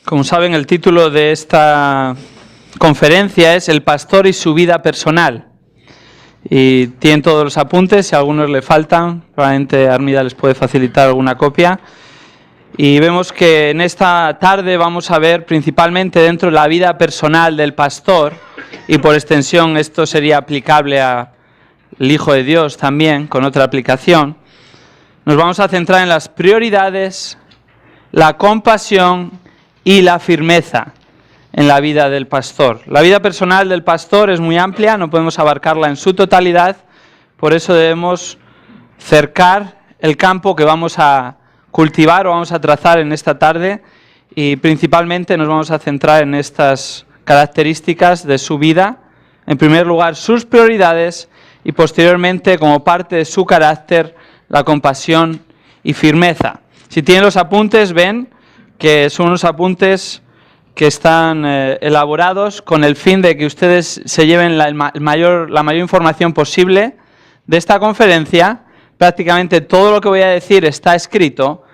Como saben, el título de esta conferencia es El pastor y su vida personal. Y tienen todos los apuntes, si a algunos le faltan, probablemente Armida les puede facilitar alguna copia. Y vemos que en esta tarde vamos a ver principalmente dentro de la vida personal del pastor, y por extensión esto sería aplicable al Hijo de Dios también, con otra aplicación. Nos vamos a centrar en las prioridades, la compasión y la firmeza en la vida del pastor. La vida personal del pastor es muy amplia, no podemos abarcarla en su totalidad, por eso debemos cercar el campo que vamos a cultivar o vamos a trazar en esta tarde, y principalmente nos vamos a centrar en estas características de su vida. En primer lugar, sus prioridades, y posteriormente, como parte de su carácter, la compasión y firmeza. Si tienen los apuntes, ven que son unos apuntes que están elaborados con el fin de que ustedes se lleven la mayor información posible de esta conferencia. Prácticamente todo lo que voy a decir está escrito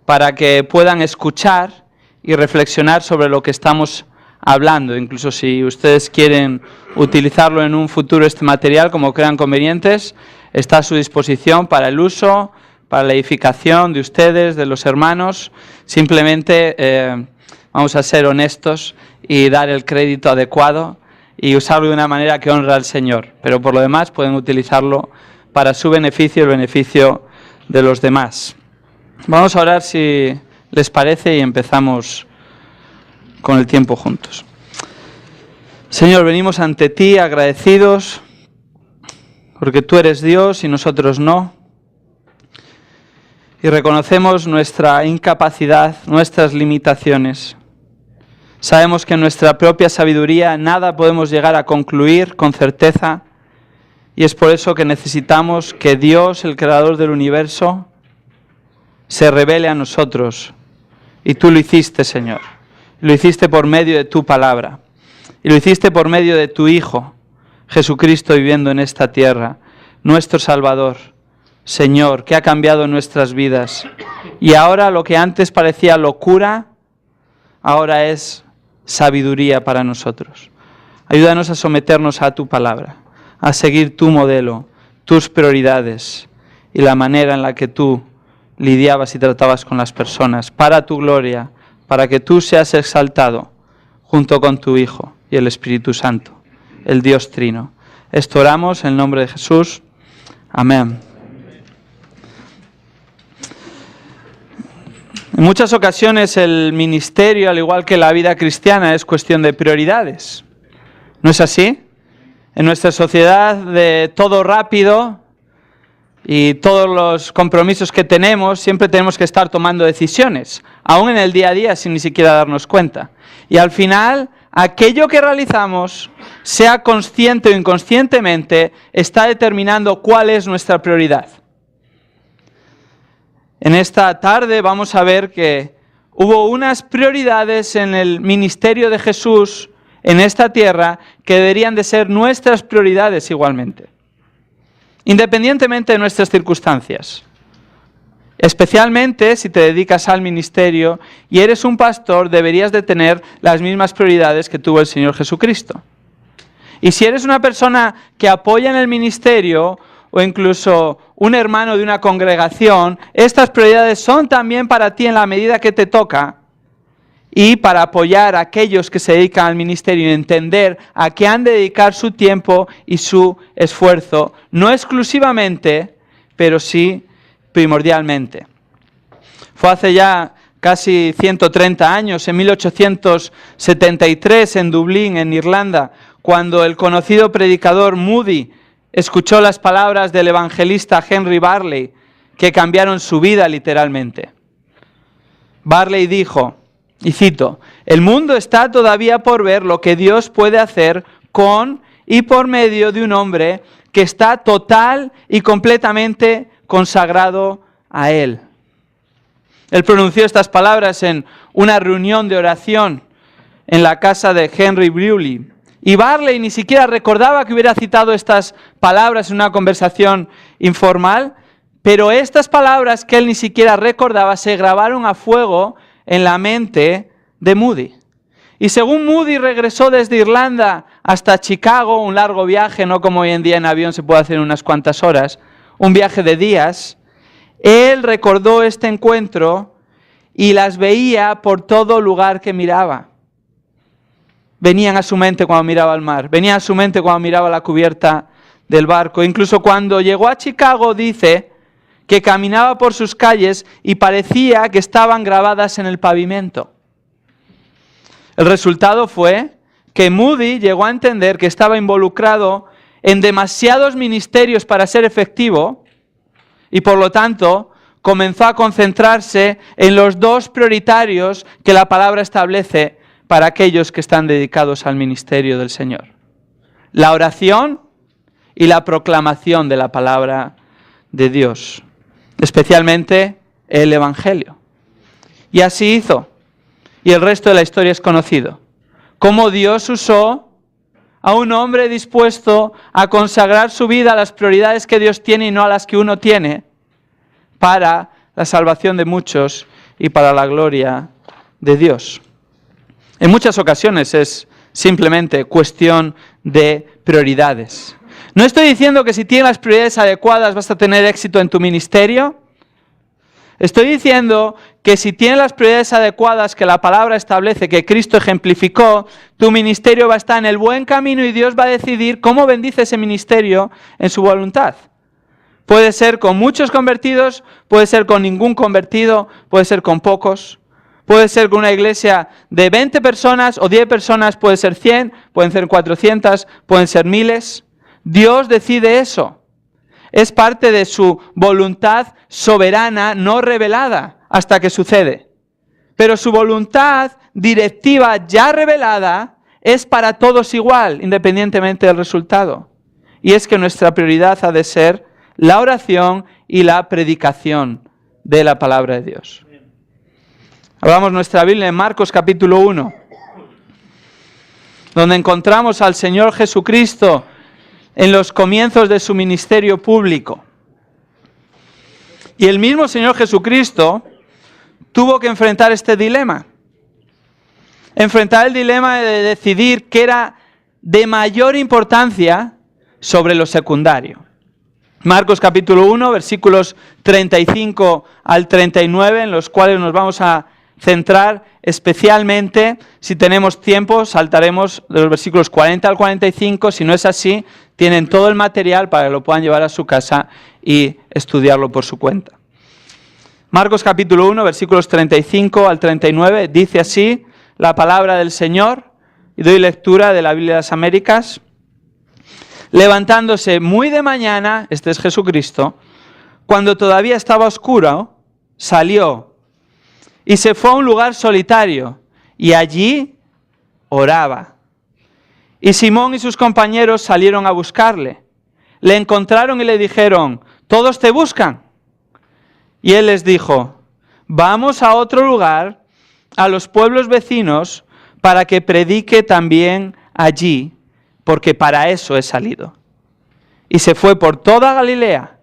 para que puedan escuchar y reflexionar sobre lo que estamos hablando. Incluso si ustedes quieren utilizarlo en un futuro este material como crean convenientes, está a su disposición para el uso, para la edificación de ustedes, de los hermanos. Simplemente vamos a ser honestos y dar el crédito adecuado y usarlo de una manera que honra al Señor. Pero por lo demás pueden utilizarlo para su beneficio y el beneficio de los demás. Vamos a orar si les parece y empezamos con el tiempo juntos. Señor, venimos ante ti agradecidos porque tú eres Dios y nosotros no. Y reconocemos nuestra incapacidad, nuestras limitaciones. Sabemos que en nuestra propia sabiduría nada podemos llegar a concluir con certeza, y es por eso que necesitamos que Dios, el creador del universo, se revele a nosotros. Y tú lo hiciste, Señor. Lo hiciste por medio de tu palabra. Y lo hiciste por medio de tu Hijo, Jesucristo, viviendo en esta tierra, nuestro Salvador. Señor, que ha cambiado nuestras vidas. Y ahora lo que antes parecía locura, ahora es sabiduría para nosotros. Ayúdanos a someternos a tu palabra, a seguir tu modelo, tus prioridades y la manera en la que tú lidiabas y tratabas con las personas, para tu gloria, para que tú seas exaltado junto con tu Hijo y el Espíritu Santo, el Dios Trino. Esto oramos en el nombre de Jesús. Amén. En muchas ocasiones el ministerio, al igual que la vida cristiana, es cuestión de prioridades. ¿No es así? En nuestra sociedad de todo rápido y todos los compromisos que tenemos, siempre tenemos que estar tomando decisiones, aún en el día a día sin ni siquiera darnos cuenta. Y al final, aquello que realizamos, sea consciente o inconscientemente, está determinando cuál es nuestra prioridad. En esta tarde vamos a ver que hubo unas prioridades en el ministerio de Jesús en esta tierra que deberían de ser nuestras prioridades igualmente, independientemente de nuestras circunstancias. Especialmente si te dedicas al ministerio y eres un pastor, deberías de tener las mismas prioridades que tuvo el Señor Jesucristo. Y si eres una persona que apoya en el ministerio, o incluso un hermano de una congregación, estas prioridades son también para ti en la medida que te toca, y para apoyar a aquellos que se dedican al ministerio y entender a qué han de dedicar su tiempo y su esfuerzo, no exclusivamente, pero sí primordialmente. Fue hace ya casi 130 años, en 1873, en Dublín, en Irlanda, cuando el conocido predicador Moody escuchó las palabras del evangelista Henry Barley, que cambiaron su vida literalmente. Barley dijo, y cito, «El mundo está todavía por ver lo que Dios puede hacer con y por medio de un hombre que está total y completamente consagrado a Él». Él pronunció estas palabras en una reunión de oración en la casa de Henry Bewley. Y Barley ni siquiera recordaba que hubiera citado estas palabras en una conversación informal, pero estas palabras que él ni siquiera recordaba se grabaron a fuego en la mente de Moody. Y según Moody regresó desde Irlanda hasta Chicago, un largo viaje, no como hoy en día en avión se puede hacer en unas cuantas horas, un viaje de días, él recordó este encuentro y las veía por todo lugar que miraba. Venían a su mente cuando miraba al mar, venían a su mente cuando miraba la cubierta del barco. Incluso cuando llegó a Chicago dice que caminaba por sus calles y parecía que estaban grabadas en el pavimento. El resultado fue que Moody llegó a entender que estaba involucrado en demasiados ministerios para ser efectivo y por lo tanto comenzó a concentrarse en los dos prioritarios que la palabra establece para aquellos que están dedicados al ministerio del Señor: la oración y la proclamación de la palabra de Dios, especialmente el Evangelio. Y así hizo. Y el resto de la historia es conocido. Cómo Dios usó a un hombre dispuesto a consagrar su vida a las prioridades que Dios tiene y no a las que uno tiene, para la salvación de muchos y para la gloria de Dios. En muchas ocasiones es simplemente cuestión de prioridades. No estoy diciendo que si tienes las prioridades adecuadas vas a tener éxito en tu ministerio. Estoy diciendo que si tienes las prioridades adecuadas que la palabra establece, que Cristo ejemplificó, tu ministerio va a estar en el buen camino y Dios va a decidir cómo bendice ese ministerio en su voluntad. Puede ser con muchos convertidos, puede ser con ningún convertido, puede ser con pocos, puede ser con una iglesia de 20 personas o 10 personas, puede ser 100, pueden ser 400, pueden ser miles. Dios decide eso. Es parte de su voluntad soberana, no revelada, hasta que sucede. Pero su voluntad directiva ya revelada es para todos igual, independientemente del resultado. Y es que nuestra prioridad ha de ser la oración y la predicación de la palabra de Dios. Abramos nuestra Biblia en Marcos capítulo 1, donde encontramos al Señor Jesucristo en los comienzos de su ministerio público. Y el mismo Señor Jesucristo tuvo que enfrentar este dilema. Enfrentar el dilema de decidir qué era de mayor importancia sobre lo secundario. Marcos capítulo 1, versículos 35 al 39, en los cuales nos vamos a centrar especialmente. Si tenemos tiempo, saltaremos de los versículos 40 al 45. Si no es así, tienen todo el material para que lo puedan llevar a su casa y estudiarlo por su cuenta. Marcos capítulo 1, versículos 35 al 39, dice así la palabra del Señor, y doy lectura de la Biblia de las Américas. Levantándose muy de mañana, este es Jesucristo, cuando todavía estaba oscuro, salió y se fue a un lugar solitario y allí oraba. Y Simón y sus compañeros salieron a buscarle. Le encontraron y le dijeron: «Todos te buscan». Y él les dijo: «Vamos a otro lugar, a los pueblos vecinos, para que predique también allí, porque para eso he salido». Y se fue por toda Galilea,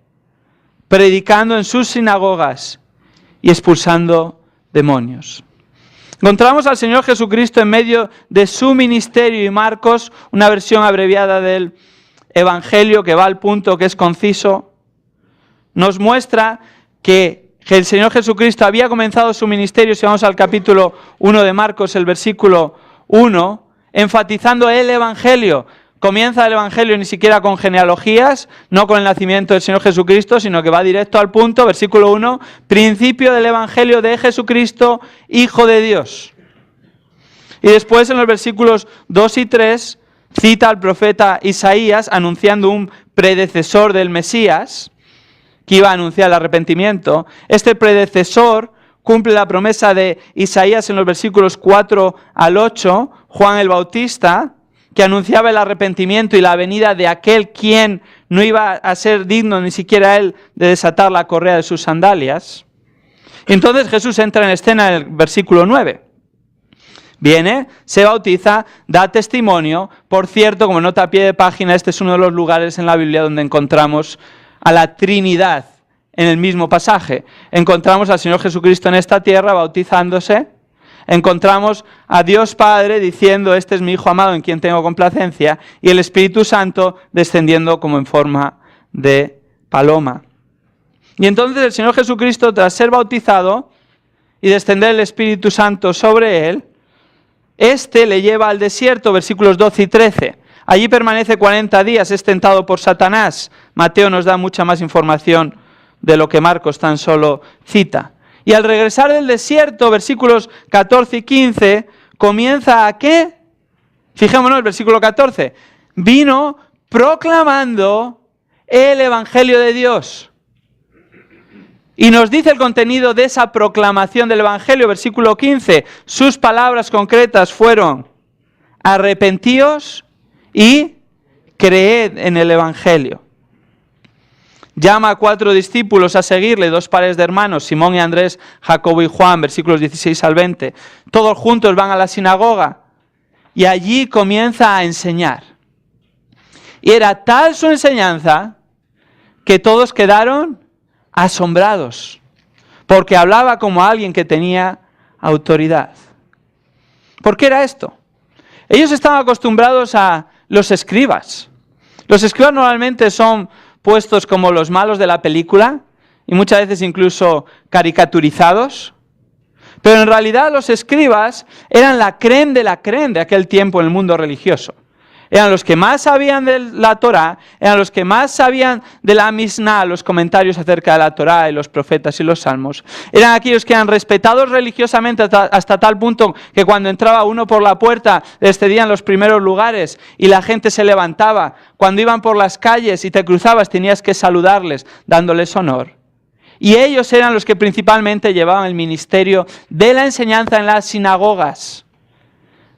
predicando en sus sinagogas y expulsando demonios. Encontramos al Señor Jesucristo en medio de su ministerio, y Marcos, una versión abreviada del Evangelio que va al punto, que es conciso, nos muestra que el Señor Jesucristo había comenzado su ministerio. Si vamos al capítulo 1 de Marcos, el versículo 1, enfatizando el Evangelio. Comienza el Evangelio ni siquiera con genealogías, no con el nacimiento del Señor Jesucristo, sino que va directo al punto. Versículo 1, principio del Evangelio de Jesucristo, Hijo de Dios. Y después en los versículos 2 y 3 cita al profeta Isaías anunciando un predecesor del Mesías que iba a anunciar el arrepentimiento. Este predecesor cumple la promesa de Isaías en los versículos 4 al 8, Juan el Bautista, que anunciaba el arrepentimiento y la venida de aquel quien no iba a ser digno ni siquiera él de desatar la correa de sus sandalias. Y entonces Jesús entra en escena en el versículo 9. Viene, se bautiza, da testimonio. Por cierto, como nota a pie de página, este es uno de los lugares en la Biblia donde encontramos a la Trinidad en el mismo pasaje. Encontramos al Señor Jesucristo en esta tierra bautizándose. encontramos a Dios Padre diciendo, este es mi Hijo amado en quien tengo complacencia, y el Espíritu Santo descendiendo como en forma de paloma. Y entonces el Señor Jesucristo, tras ser bautizado y descender el Espíritu Santo sobre él, le lleva al desierto, versículos 12 y 13. Allí permanece 40 días, es tentado por Satanás. Mateo nos da mucha más información de lo que Marcos tan solo cita. Y al regresar del desierto, versículos 14 y 15, comienza a ¿qué? Fijémonos, el versículo 14. Vino proclamando el Evangelio de Dios. Y nos dice el contenido de esa proclamación del Evangelio, versículo 15. Sus palabras concretas fueron: arrepentíos y creed en el Evangelio. Llama a 4 discípulos a seguirle, 2 pares de hermanos, Simón y Andrés, Jacobo y Juan, versículos 16 al 20. Todos juntos van a la sinagoga y allí comienza a enseñar. Y era tal su enseñanza que todos quedaron asombrados, porque hablaba como alguien que tenía autoridad. ¿Por qué era esto? Ellos estaban acostumbrados a los escribas. Los escribas normalmente son puestos como los malos de la película y muchas veces incluso caricaturizados. Pero en realidad los escribas eran la crème de aquel tiempo en el mundo religioso. Eran los que más sabían de la Torá, eran los que más sabían de la Misná, los comentarios acerca de la Torá y los profetas y los salmos. Eran aquellos que eran respetados religiosamente hasta tal punto que cuando entraba uno por la puerta les cedían los primeros lugares y la gente se levantaba. Cuando iban por las calles y te cruzabas tenías que saludarles dándoles honor. Y ellos eran los que principalmente llevaban el ministerio de la enseñanza en las sinagogas.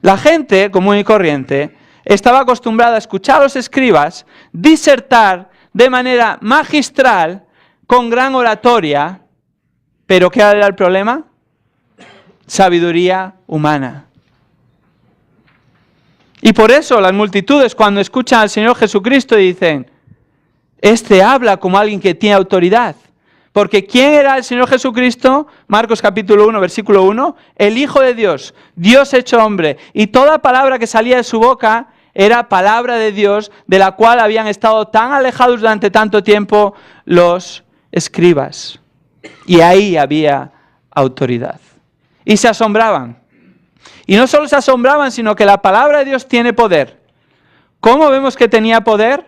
La gente común y corriente estaba acostumbrada a escuchar a los escribas disertar de manera magistral, con gran oratoria, pero ¿qué era el problema? Sabiduría humana. Y por eso las multitudes cuando escuchan al Señor Jesucristo dicen, este habla como alguien que tiene autoridad. Porque ¿quién era el Señor Jesucristo? Marcos capítulo 1, versículo 1, el Hijo de Dios, Dios hecho hombre, y toda palabra que salía de su boca era palabra de Dios, de la cual habían estado tan alejados durante tanto tiempo los escribas. Y ahí había autoridad. Y se asombraban. Y no solo se asombraban, sino que la palabra de Dios tiene poder. ¿Cómo vemos que tenía poder?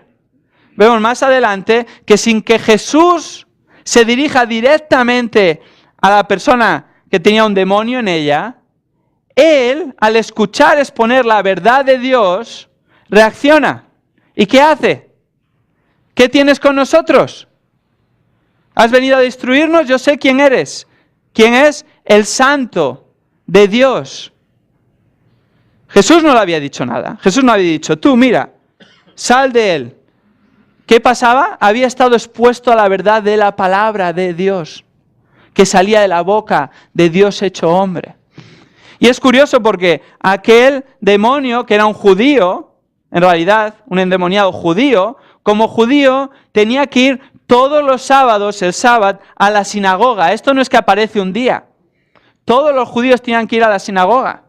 Vemos más adelante que sin que Jesús se dirija directamente a la persona que tenía un demonio en ella, él, al escuchar exponer la verdad de Dios, reacciona. ¿Y qué hace? ¿Qué tienes con nosotros? ¿Has venido a destruirnos? Yo sé quién eres. ¿Quién es? El Santo de Dios. Jesús no le había dicho nada. Jesús no había dicho, tú mira, sal de él. ¿Qué pasaba? Había estado expuesto a la verdad de la palabra de Dios, que salía de la boca de Dios hecho hombre. Y es curioso porque aquel demonio, que era un judío, en realidad, un endemoniado judío, como judío tenía que ir todos los sábados, el sábado, a la sinagoga. Esto no es que aparece un día. Todos los judíos tenían que ir a la sinagoga.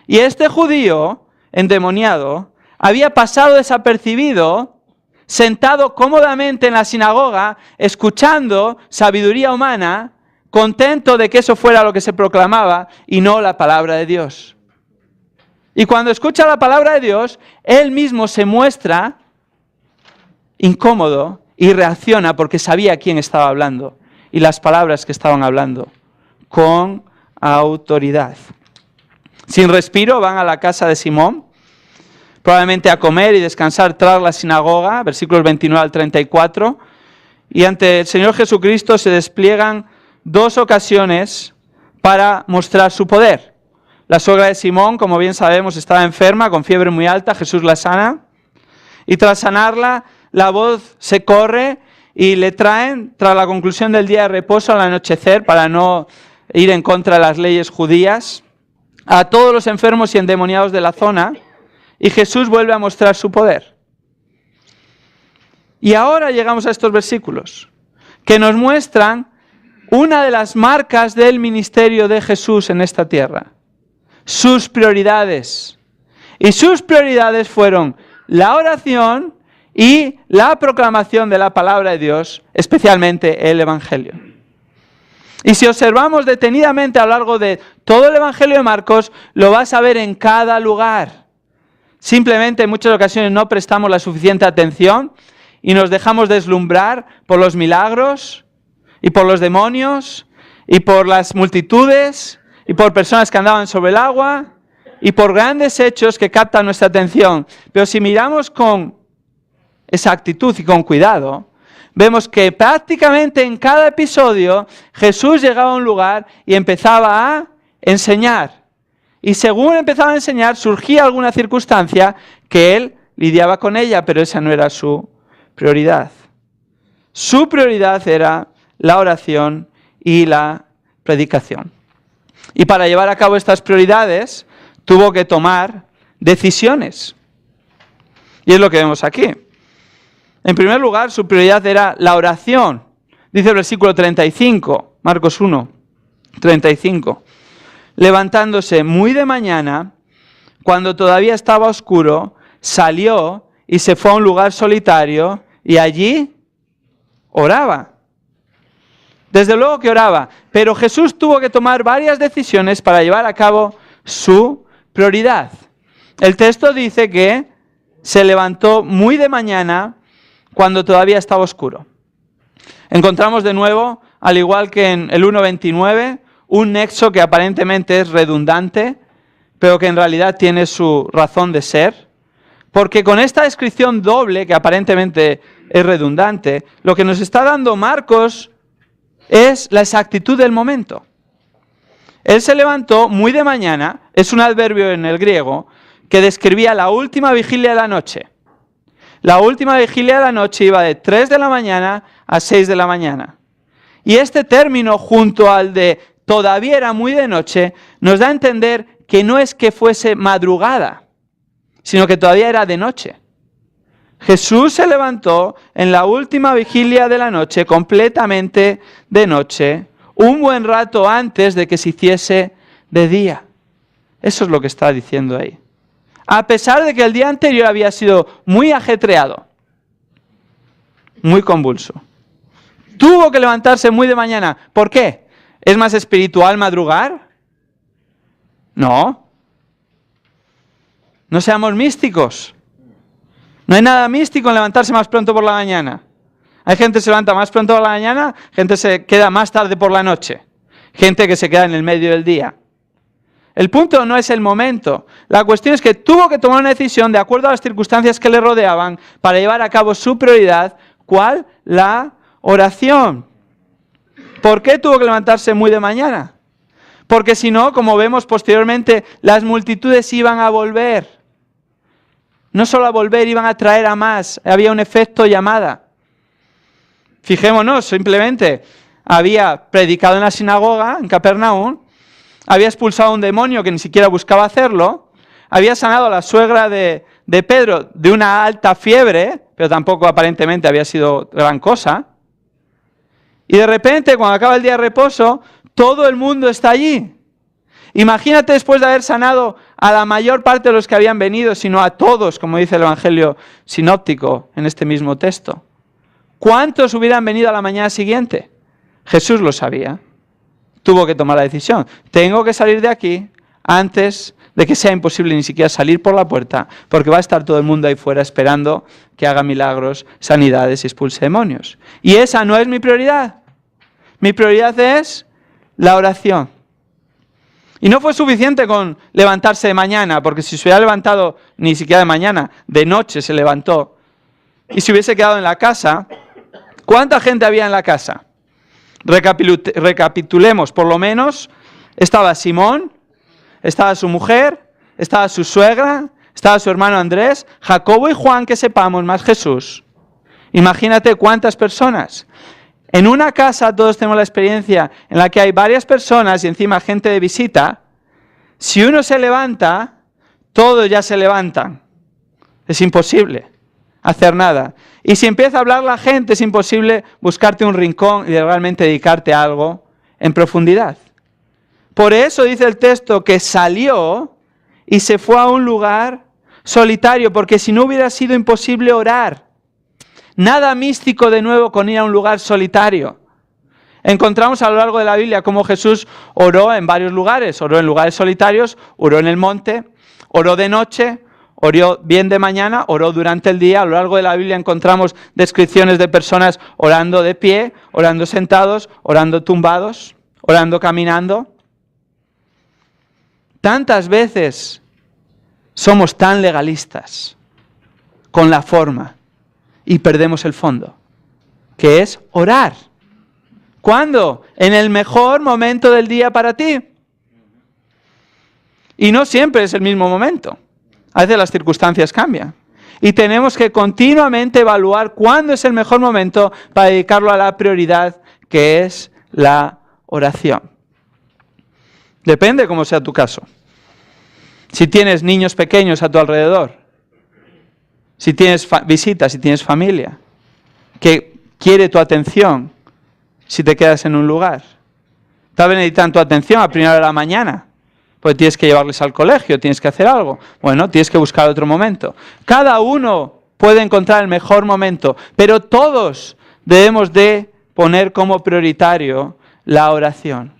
Y este judío endemoniado había pasado desapercibido, sentado cómodamente en la sinagoga, escuchando sabiduría humana, contento de que eso fuera lo que se proclamaba y no la palabra de Dios. Y cuando escucha la palabra de Dios, él mismo se muestra incómodo y reacciona porque sabía quién estaba hablando y las palabras que estaban hablando, con autoridad. Sin respiro van a la casa de Simón, probablemente a comer y descansar tras la sinagoga, versículos 29 al 34, y ante el Señor Jesucristo se despliegan 2 ocasiones para mostrar su poder. La suegra de Simón, como bien sabemos, estaba enferma, con fiebre muy alta, Jesús la sana, y tras sanarla, la voz se corre y le traen, tras la conclusión del día de reposo al anochecer, para no ir en contra de las leyes judías, a todos los enfermos y endemoniados de la zona, y Jesús vuelve a mostrar su poder. Y ahora llegamos a estos versículos, que nos muestran una de las marcas del ministerio de Jesús en esta tierra. sus prioridades. Y sus prioridades fueron la oración y la proclamación de la palabra de Dios, especialmente el Evangelio. Y si observamos detenidamente a lo largo de todo el Evangelio de Marcos, lo vas a ver en cada lugar. Simplemente en muchas ocasiones no prestamos la suficiente atención y nos dejamos deslumbrar por los milagros y por los demonios y por las multitudes y por personas que andaban sobre el agua y por grandes hechos que captan nuestra atención. Pero si miramos con exactitud y con cuidado, vemos que prácticamente en cada episodio Jesús llegaba a un lugar y empezaba a enseñar. Y según empezaba a enseñar, surgía alguna circunstancia que él lidiaba con ella, pero esa no era su prioridad. Su prioridad era la oración y la predicación. Y para llevar a cabo estas prioridades, tuvo que tomar decisiones. Y es lo que vemos aquí. En primer lugar, su prioridad era la oración. Dice el versículo 35, Marcos 1, 35. Levantándose muy de mañana, cuando todavía estaba oscuro, salió y se fue a un lugar solitario y allí oraba. Desde luego que oraba, pero Jesús tuvo que tomar varias decisiones para llevar a cabo su prioridad. El texto dice que se levantó muy de mañana cuando todavía estaba oscuro. Encontramos de nuevo, al igual que en el 1.29, un nexo que aparentemente es redundante, pero que en realidad tiene su razón de ser. Porque con esta descripción doble, que aparentemente es redundante, lo que nos está dando Marcos es la exactitud del momento. Él se levantó muy de mañana, es un adverbio en el griego, que describía la última vigilia de la noche. La última vigilia de la noche iba de 3 de la mañana a 6 de la mañana. Y este término, junto al de todavía era muy de noche, nos da a entender que no es que fuese madrugada, sino que todavía era de noche. Jesús se levantó en la última vigilia de la noche, completamente de noche, un buen rato antes de que se hiciese de día. Eso es lo que está diciendo ahí. A pesar de que el día anterior había sido muy ajetreado, muy convulso. Tuvo que levantarse muy de mañana. ¿Por qué? ¿Es más espiritual madrugar? No. No seamos místicos. No hay nada místico en levantarse más pronto por la mañana. Hay gente que se levanta más pronto por la mañana, gente se queda más tarde por la noche, gente que se queda en el medio del día. El punto no es el momento. La cuestión es que tuvo que tomar una decisión de acuerdo a las circunstancias que le rodeaban para llevar a cabo su prioridad. ¿Cuál? La oración. ¿Por qué tuvo que levantarse muy de mañana? Porque si no, como vemos posteriormente, las multitudes iban a volver. No solo a volver, iban a traer a más. Había un efecto llamada. Fijémonos, simplemente había predicado en la sinagoga, en Capernaum, había expulsado a un demonio que ni siquiera buscaba hacerlo, había sanado a la suegra de Pedro de una alta fiebre, pero tampoco aparentemente había sido gran cosa. Y de repente, cuando acaba el día de reposo, todo el mundo está allí. Imagínate después de haber sanado a la mayor parte de los que habían venido, sino a todos, como dice el Evangelio sinóptico en este mismo texto. ¿Cuántos hubieran venido a la mañana siguiente? Jesús lo sabía. Tuvo que tomar la decisión. Tengo que salir de aquí antes de que sea imposible ni siquiera salir por la puerta, porque va a estar todo el mundo ahí fuera esperando que haga milagros, sanidades y expulse demonios. Y esa no es mi prioridad. Mi prioridad es la oración. Y no fue suficiente con levantarse de mañana, porque si se hubiera levantado ni siquiera de mañana, de noche se levantó, y se hubiese quedado en la casa, ¿cuánta gente había en la casa? Recapitulemos, por lo menos, estaba Simón, estaba su mujer, estaba su suegra, estaba su hermano Andrés, Jacobo y Juan, que sepamos, más Jesús. Imagínate cuántas personas. En una casa todos tenemos la experiencia en la que hay varias personas y encima gente de visita. Si uno se levanta, todos ya se levantan. Es imposible hacer nada. Y si empieza a hablar la gente, es imposible buscarte un rincón y realmente dedicarte a algo en profundidad. Por eso dice el texto que salió y se fue a un lugar solitario, porque si no hubiera sido imposible orar. Nada místico de nuevo con ir a un lugar solitario. Encontramos a lo largo de la Biblia cómo Jesús oró en varios lugares. Oró en lugares solitarios, oró en el monte, oró de noche, oró bien de mañana, oró durante el día. A lo largo de la Biblia encontramos descripciones de personas orando de pie, orando sentados, orando tumbados, orando caminando. Tantas veces somos tan legalistas con la forma y perdemos el fondo, que es orar. ¿Cuándo? En el mejor momento del día para ti. Y no siempre es el mismo momento. A veces las circunstancias cambian. Y tenemos que continuamente evaluar cuándo es el mejor momento para dedicarlo a la prioridad, que es la oración. Depende cómo sea tu caso. Si tienes niños pequeños a tu alrededor, si tienes visitas, si tienes familia, que quiere tu atención, si te quedas en un lugar. Tal vez necesitan tu atención a primera hora de la mañana, pues tienes que llevarles al colegio, tienes que hacer algo. Bueno, tienes que buscar otro momento. Cada uno puede encontrar el mejor momento, pero todos debemos de poner como prioritario la oración.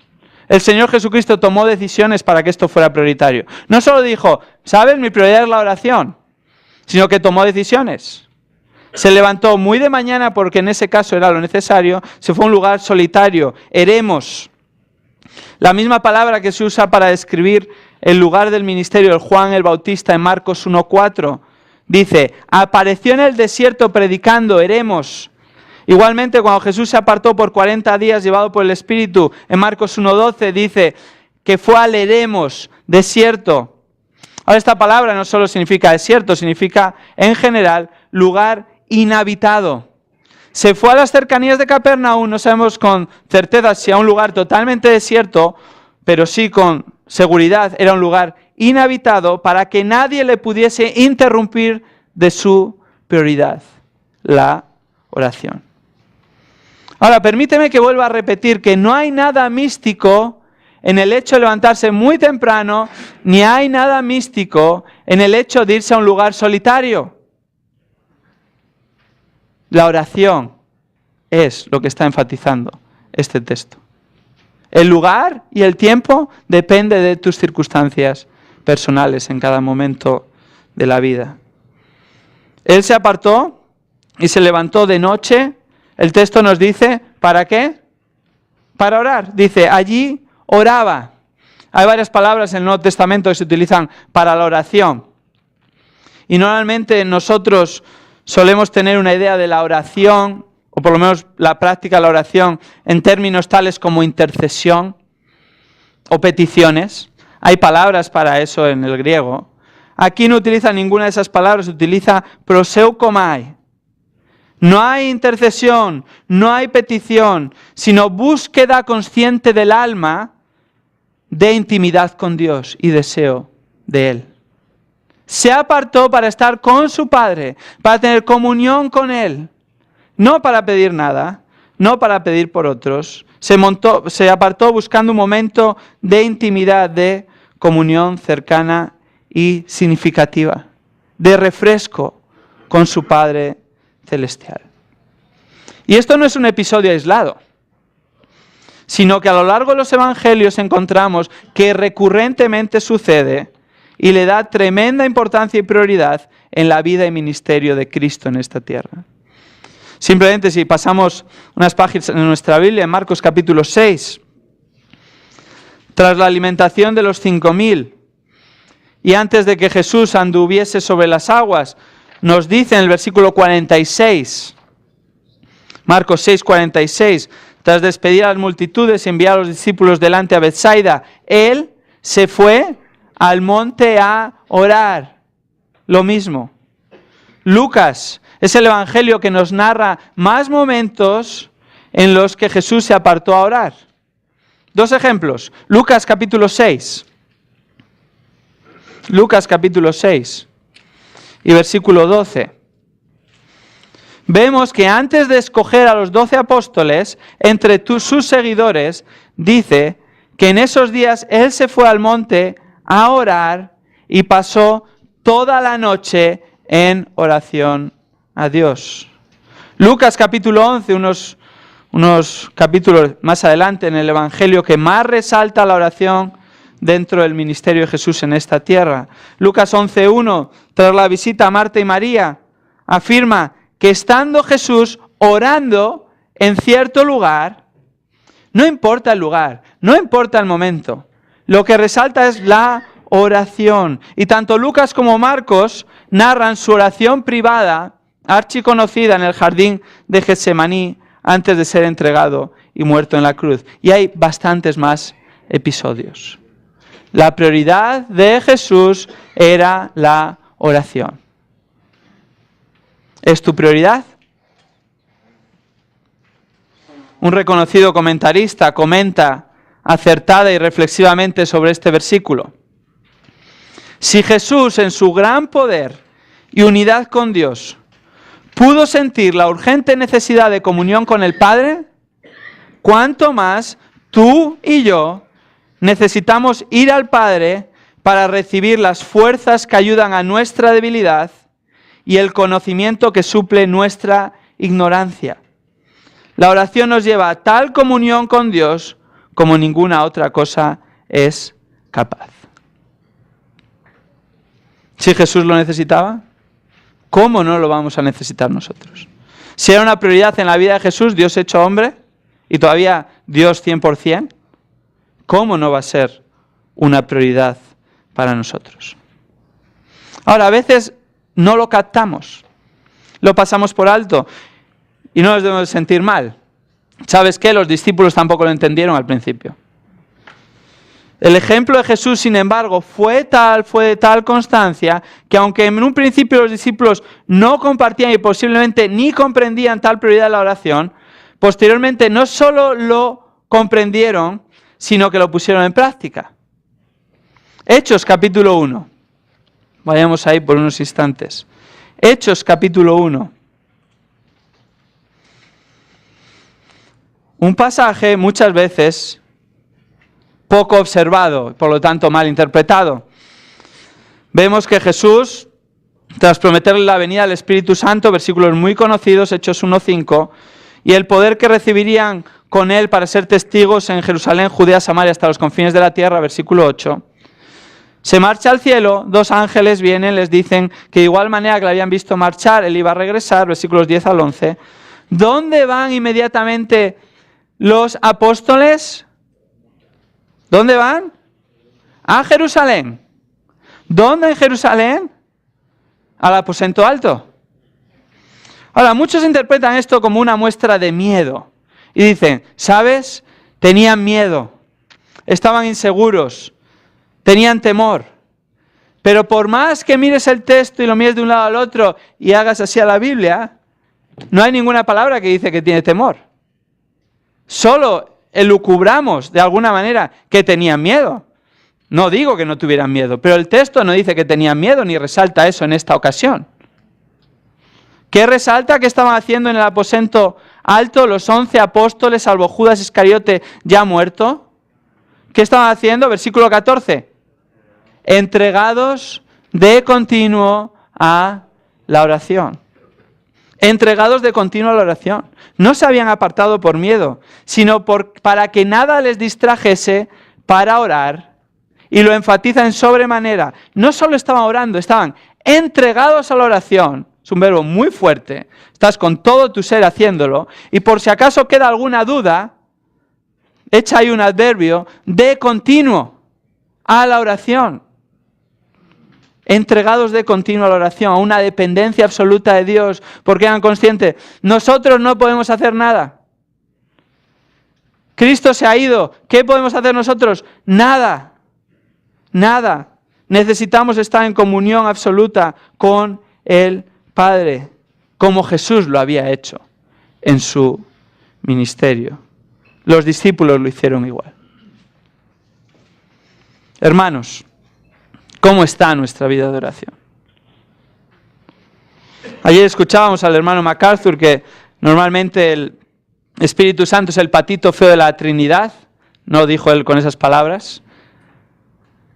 El Señor Jesucristo tomó decisiones para que esto fuera prioritario. No solo dijo, ¿sabes? Mi prioridad es la oración, sino que tomó decisiones. Se levantó muy de mañana porque en ese caso era lo necesario, se fue a un lugar solitario, eremos. La misma palabra que se usa para describir el lugar del ministerio de Juan el Bautista en Marcos 1:4, dice, apareció en el desierto predicando, eremos. Igualmente, cuando Jesús se apartó por 40 días llevado por el Espíritu, en Marcos 1:12 dice que fue al eremos, desierto. Ahora, esta palabra no solo significa desierto, significa en general lugar inhabitado. Se fue a las cercanías de Capernaum, no sabemos con certeza si a un lugar totalmente desierto, pero sí con seguridad era un lugar inhabitado para que nadie le pudiese interrumpir de su prioridad, la oración. Ahora, permíteme que vuelva a repetir que no hay nada místico en el hecho de levantarse muy temprano, ni hay nada místico en el hecho de irse a un lugar solitario. La oración es lo que está enfatizando este texto. El lugar y el tiempo depende de tus circunstancias personales en cada momento de la vida. Él se apartó y se levantó de noche. El texto nos dice, ¿para qué? Para orar. Dice, allí oraba. Hay varias palabras en el Nuevo Testamento que se utilizan para la oración. Y normalmente nosotros solemos tener una idea de la oración, o por lo menos la práctica de la oración, en términos tales como intercesión o peticiones. Hay palabras para eso en el griego. Aquí no utiliza ninguna de esas palabras, utiliza proseukomai. No hay intercesión, no hay petición, sino búsqueda consciente del alma de intimidad con Dios y deseo de Él. Se apartó para estar con su Padre, para tener comunión con Él, no para pedir nada, no para pedir por otros. Se apartó buscando un momento de intimidad, de comunión cercana y significativa, de refresco con su Padre celestial. Y esto no es un episodio aislado, sino que a lo largo de los evangelios encontramos que recurrentemente sucede y le da tremenda importancia y prioridad en la vida y ministerio de Cristo en esta tierra. Simplemente si pasamos unas páginas en nuestra Biblia, en Marcos capítulo 6, tras la alimentación de los 5.000 y antes de que Jesús anduviese sobre las aguas, nos dice en el versículo 46, Marcos 6, 46, tras despedir a las multitudes y enviar a los discípulos delante a Betsaida, Él se fue al monte a orar. Lo mismo. Lucas es el evangelio que nos narra más momentos en los que Jesús se apartó a orar. Dos ejemplos. Lucas capítulo 6. Lucas capítulo 6 y versículo 12. Vemos que antes de escoger a los 12 apóstoles, entre sus seguidores, dice que en esos días Él se fue al monte a orar y pasó toda la noche en oración a Dios. Lucas capítulo 11, unos capítulos más adelante en el Evangelio que más resalta la oración dentro del ministerio de Jesús en esta tierra. Lucas 11:1, tras la visita a Marta y María, afirma que estando Jesús orando en cierto lugar, no importa el lugar, no importa el momento, lo que resalta es la oración. Y tanto Lucas como Marcos narran su oración privada, archiconocida en el jardín de Getsemaní, antes de ser entregado y muerto en la cruz. Y hay bastantes más episodios. La prioridad de Jesús era la oración. ¿Es tu prioridad? Un reconocido comentarista comenta acertada y reflexivamente sobre este versículo. Si Jesús, en su gran poder y unidad con Dios, pudo sentir la urgente necesidad de comunión con el Padre, ¿cuánto más tú y yo necesitamos ir al Padre para recibir las fuerzas que ayudan a nuestra debilidad y el conocimiento que suple nuestra ignorancia? La oración nos lleva a tal comunión con Dios como ninguna otra cosa es capaz. Si Jesús lo necesitaba, ¿cómo no lo vamos a necesitar nosotros? Si era una prioridad en la vida de Jesús, Dios hecho hombre, y todavía Dios 100%, ¿cómo no va a ser una prioridad para nosotros? Ahora, a veces no lo captamos, lo pasamos por alto y no nos debemos sentir mal. ¿Sabes qué? Los discípulos tampoco lo entendieron al principio. El ejemplo de Jesús, sin embargo, fue de tal constancia que aunque en un principio los discípulos no compartían y posiblemente ni comprendían tal prioridad de la oración, posteriormente no solo lo comprendieron, sino que lo pusieron en práctica. Hechos capítulo 1. Vayamos ahí por unos instantes. Hechos capítulo 1. Un pasaje muchas veces poco observado, por lo tanto mal interpretado. Vemos que Jesús, tras prometerle la venida del Espíritu Santo, versículos muy conocidos, Hechos 1:5, y el poder que recibirían con él para ser testigos en Jerusalén, Judea, Samaria, hasta los confines de la tierra, versículo 8, se marcha al cielo, 2 ángeles vienen, les dicen que de igual manera que le habían visto marchar, él iba a regresar, versículos 10 al 11. ¿Dónde van inmediatamente los apóstoles? ¿Dónde van? A Jerusalén. ¿Dónde en Jerusalén? Al aposento alto. Ahora, muchos interpretan esto como una muestra de miedo. Y dicen, ¿sabes? Tenían miedo. Estaban inseguros. Tenían temor. Pero por más que mires el texto y lo mires de un lado al otro y hagas así a la Biblia, no hay ninguna palabra que dice que tiene temor. Solo elucubramos de alguna manera que tenían miedo. No digo que no tuvieran miedo, pero el texto no dice que tenían miedo ni resalta eso en esta ocasión. ¿Qué resalta que estaban haciendo en el aposento alto los 11 apóstoles, salvo Judas Iscariote ya muerto? ¿Qué estaban haciendo? Versículo 14. Entregados de continuo a la oración. Entregados de continuo a la oración. No se habían apartado por miedo, sino para que nada les distrajese para orar. Y lo enfatiza en sobremanera. No solo estaban orando, estaban entregados a la oración. Es un verbo muy fuerte. Estás con todo tu ser haciéndolo. Y por si acaso queda alguna duda, echa ahí un adverbio de continuo a la oración. Entregados de continuo a la oración, a una dependencia absoluta de Dios, porque eran conscientes, nosotros no podemos hacer nada. Cristo se ha ido, ¿qué podemos hacer nosotros? Nada, nada. Necesitamos estar en comunión absoluta con el Padre, como Jesús lo había hecho en su ministerio. Los discípulos lo hicieron igual. Hermanos, ¿cómo está nuestra vida de oración? Ayer escuchábamos al hermano MacArthur que normalmente el Espíritu Santo es el patito feo de la Trinidad. No lo dijo él con esas palabras,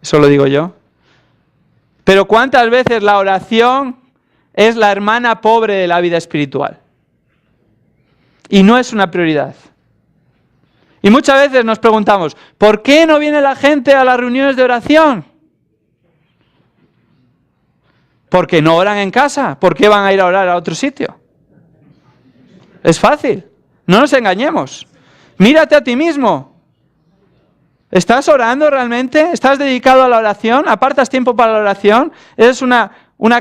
eso lo digo yo. Pero ¿cuántas veces la oración es la hermana pobre de la vida espiritual? Y no es una prioridad. Y muchas veces nos preguntamos, ¿por qué no viene la gente a las reuniones de oración? Porque no oran en casa. ¿Por qué van a ir a orar a otro sitio? Es fácil. No nos engañemos. Mírate a ti mismo. ¿Estás orando realmente? ¿Estás dedicado a la oración? ¿Apartas tiempo para la oración? ¿Es una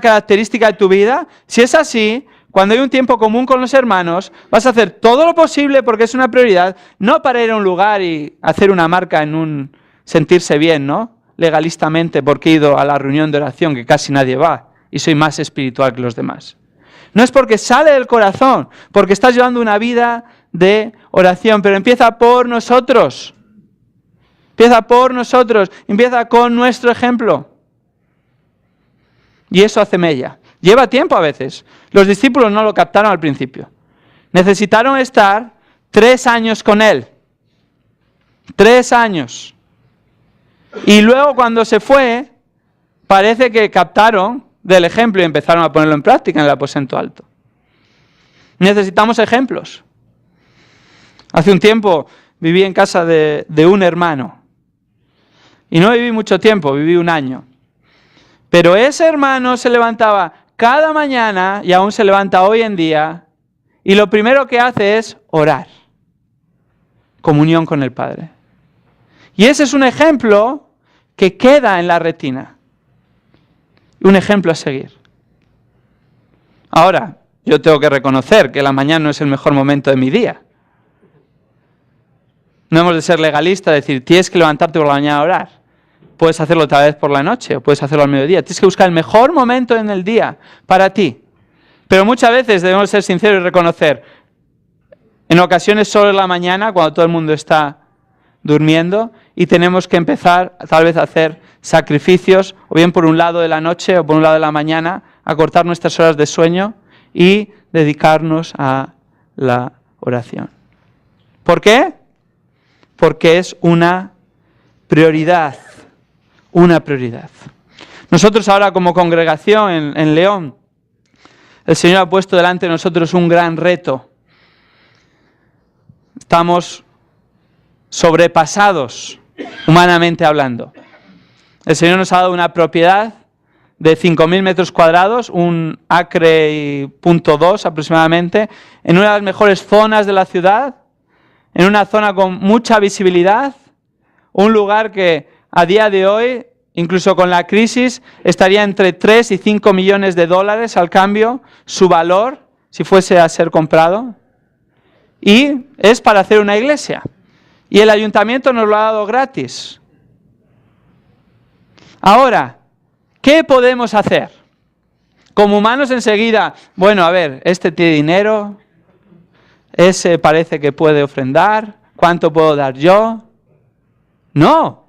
característica de tu vida? Si es así, cuando hay un tiempo común con los hermanos, vas a hacer todo lo posible porque es una prioridad, no para ir a un lugar y hacer una marca en un sentirse bien, ¿no? Legalistamente porque he ido a la reunión de oración, que casi nadie va, y soy más espiritual que los demás. No es porque sale del corazón, porque estás llevando una vida de oración, pero empieza por nosotros. Empieza por nosotros, empieza con nuestro ejemplo. Y eso hace mella. Lleva tiempo a veces. Los discípulos no lo captaron al principio. Necesitaron estar 3 años con él. 3 años. Y luego cuando se fue, parece que captaron del ejemplo y empezaron a ponerlo en práctica en el aposento alto. Necesitamos ejemplos. Hace un tiempo viví en casa de un hermano. Y no viví mucho tiempo, viví 1 año. Pero ese hermano se levantaba cada mañana, y aún se levanta hoy en día, y lo primero que hace es orar. Comunión con el Padre. Y ese es un ejemplo que queda en la retina. Un ejemplo a seguir. Ahora, yo tengo que reconocer que la mañana no es el mejor momento de mi día. No hemos de ser legalistas, decir, tienes que levantarte por la mañana a orar. Puedes hacerlo otra vez por la noche o puedes hacerlo al mediodía. Tienes que buscar el mejor momento en el día para ti. Pero muchas veces debemos ser sinceros y reconocer, en ocasiones solo en la mañana, cuando todo el mundo está durmiendo, y tenemos que empezar tal vez a hacer sacrificios, o bien por un lado de la noche o por un lado de la mañana, a cortar nuestras horas de sueño y dedicarnos a la oración. ¿Por qué? Porque es una prioridad. Una prioridad. Nosotros ahora como congregación en León, el Señor ha puesto delante de nosotros un gran reto. Estamos sobrepasados, humanamente hablando. El Señor nos ha dado una propiedad de 5.000 metros cuadrados, 1,2 acres aproximadamente, en una de las mejores zonas de la ciudad, en una zona con mucha visibilidad, un lugar que a día de hoy, incluso con la crisis, estaría entre 3 y 5 millones de dólares al cambio, su valor, si fuese a ser comprado. Y es para hacer una iglesia. Y el ayuntamiento nos lo ha dado gratis. Ahora, ¿qué podemos hacer? Como humanos enseguida, bueno, a ver, este tiene dinero, ese parece que puede ofrendar, ¿cuánto puedo dar yo? No.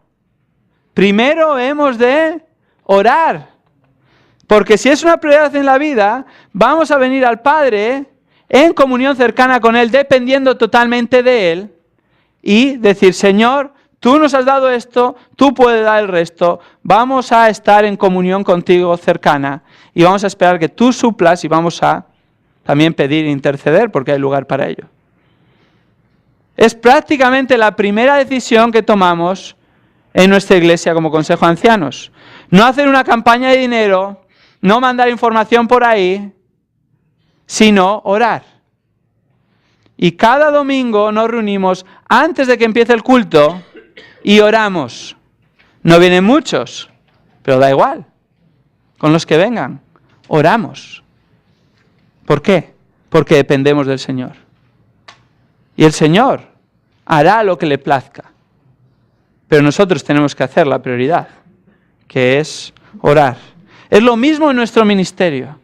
Primero hemos de orar, porque si es una prioridad en la vida, vamos a venir al Padre en comunión cercana con Él, dependiendo totalmente de Él, y decir, Señor, tú nos has dado esto, tú puedes dar el resto, vamos a estar en comunión contigo cercana, y vamos a esperar que tú suplas, y vamos a también pedir e interceder, porque hay lugar para ello. Es prácticamente la primera decisión que tomamos en nuestra iglesia como Consejo de Ancianos. No hacer una campaña de dinero, no mandar información por ahí, sino orar. Y cada domingo nos reunimos antes de que empiece el culto y oramos. No vienen muchos, pero da igual. Con los que vengan, oramos. ¿Por qué? Porque dependemos del Señor. Y el Señor hará lo que le plazca. Pero nosotros tenemos que hacer la prioridad, que es orar. Es lo mismo en nuestro ministerio.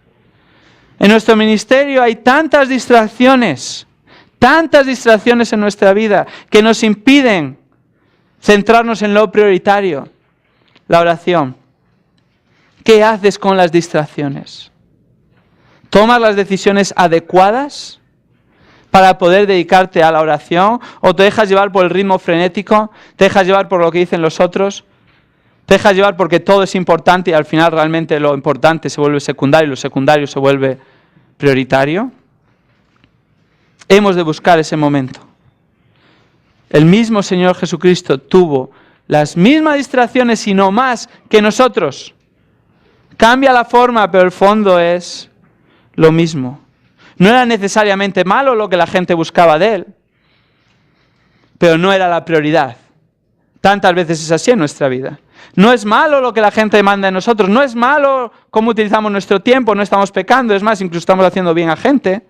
En nuestro ministerio hay tantas distracciones en nuestra vida que nos impiden centrarnos en lo prioritario, la oración. ¿Qué haces con las distracciones? ¿Tomas las decisiones adecuadas para poder dedicarte a la oración? ¿O te dejas llevar por el ritmo frenético? ¿Te dejas llevar por lo que dicen los otros? ¿Te dejas llevar porque todo es importante y al final realmente lo importante se vuelve secundario y lo secundario se vuelve prioritario? Hemos de buscar ese momento. El mismo Señor Jesucristo tuvo las mismas distracciones y no más que nosotros. Cambia la forma, pero el fondo es lo mismo. No era necesariamente malo lo que la gente buscaba de Él, pero no era la prioridad. Tantas veces es así en nuestra vida. No es malo lo que la gente demanda de nosotros, no es malo cómo utilizamos nuestro tiempo, no estamos pecando, es más, incluso estamos haciendo bien a gente,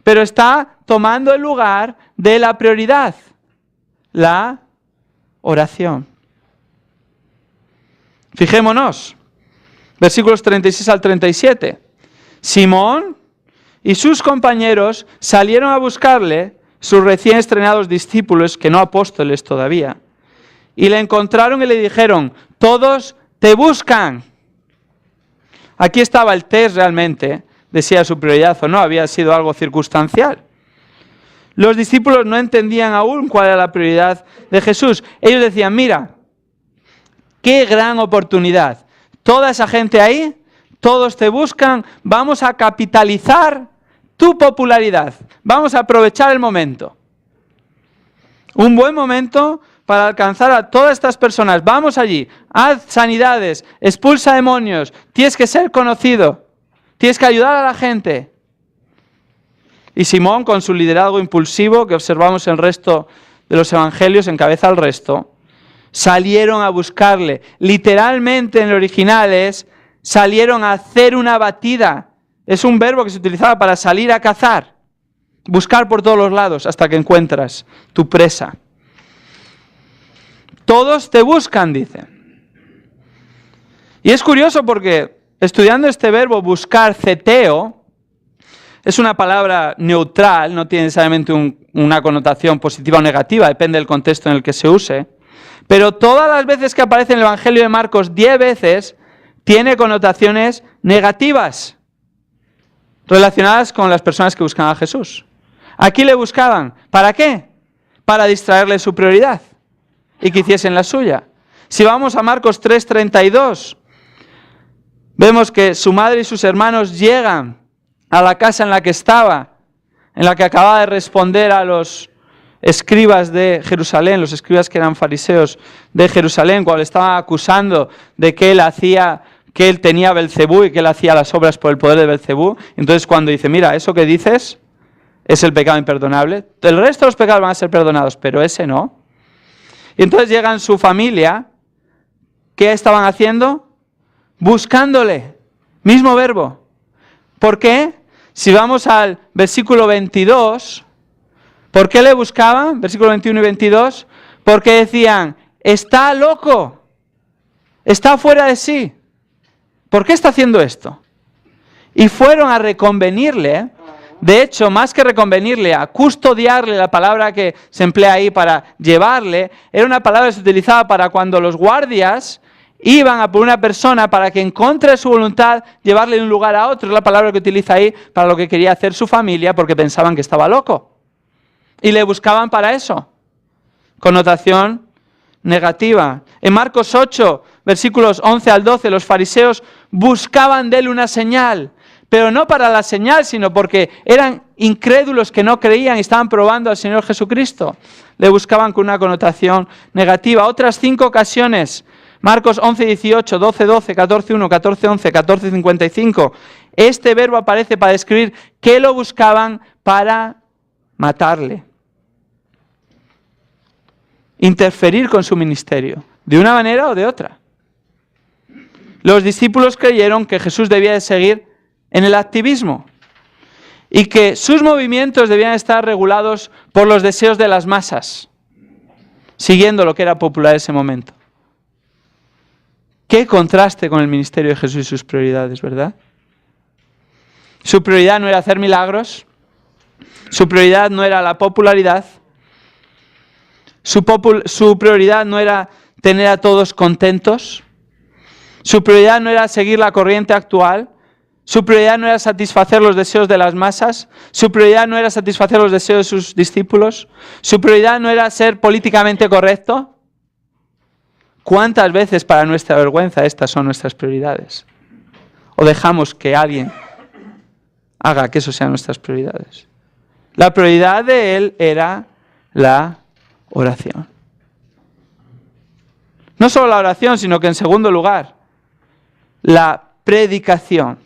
pero está tomando el lugar de la prioridad, la oración. Fijémonos, versículos 36 al 37. Simón y sus compañeros salieron a buscarle, sus recién estrenados discípulos, que no apóstoles todavía, y le encontraron y le dijeron: todos te buscan. Aquí estaba el test realmente, de si era su prioridad o no, había sido algo circunstancial. Los discípulos no entendían aún cuál era la prioridad de Jesús. Ellos decían: mira, qué gran oportunidad. Toda esa gente ahí, todos te buscan, vamos a capitalizar tu popularidad. Vamos a aprovechar el momento. Un buen momento para alcanzar a todas estas personas. Vamos allí, haz sanidades, expulsa demonios, tienes que ser conocido, tienes que ayudar a la gente. Y Simón, con su liderazgo impulsivo, que observamos en el resto de los evangelios, encabeza al resto, salieron a buscarle. Literalmente en el original es, salieron a hacer una batida. Es un verbo que se utilizaba para salir a cazar. Buscar por todos los lados hasta que encuentras tu presa. Todos te buscan, dice. Y es curioso porque estudiando este verbo buscar, ceteo, es una palabra neutral, no tiene necesariamente una connotación positiva o negativa, depende del contexto en el que se use. Pero todas las veces que aparece en el Evangelio de Marcos, 10 veces, tiene connotaciones negativas relacionadas con las personas que buscan a Jesús. Aquí le buscaban. ¿Para qué? Para distraerle su prioridad y que hiciesen la suya. Si vamos a Marcos 3:32, vemos que su madre y sus hermanos llegan a la casa en la que estaba, en la que acababa de responder a los escribas de Jerusalén, los escribas que eran fariseos de Jerusalén, cuando le estaban acusando de que él tenía Belcebú y que él hacía las obras por el poder de Belcebú. Entonces cuando dice: mira, eso que dices es el pecado imperdonable, el resto de los pecados van a ser perdonados, pero ese no. Y entonces llegan su familia. ¿Qué estaban haciendo? Buscándole. Mismo verbo. ¿Por qué? Si vamos al versículo 22, ¿por qué le buscaban? Versículo 21 y 22. Porque decían: está loco, está fuera de sí. ¿Por qué está haciendo esto? Y fueron a reconvenirle. De hecho, más que reconvenirle, a custodiarle, la palabra que se emplea ahí para llevarle, era una palabra que se utilizaba para cuando los guardias iban a por una persona para que en contra de su voluntad llevarle de un lugar a otro. Es la palabra que utiliza ahí para lo que quería hacer su familia, porque pensaban que estaba loco. Y le buscaban para eso. Connotación negativa. En Marcos 8, versículos 11 al 12, los fariseos buscaban de él una señal. Pero no para la señal, sino porque eran incrédulos que no creían y estaban probando al Señor Jesucristo. Le buscaban con una connotación negativa. Otras 5 ocasiones, Marcos 11, 18, 12, 12, 14, 1, 14, 11, 14, 55. Este verbo aparece para describir que lo buscaban para matarle. Interferir con su ministerio, de una manera o de otra. Los discípulos creyeron que Jesús debía de seguir en el activismo y que sus movimientos debían estar regulados por los deseos de las masas, siguiendo lo que era popular en ese momento. Qué contraste con el ministerio de Jesús y sus prioridades, ¿verdad? Su prioridad no era hacer milagros, su prioridad no era la popularidad, su prioridad no era tener a todos contentos, su prioridad no era seguir la corriente actual. Su prioridad no era satisfacer los deseos de las masas. Su prioridad no era satisfacer los deseos de sus discípulos. Su prioridad no era ser políticamente correcto. ¿Cuántas veces para nuestra vergüenza estas son nuestras prioridades? ¿O dejamos que alguien haga que eso sean nuestras prioridades? La prioridad de él era la oración. No solo la oración, sino que en segundo lugar, la predicación.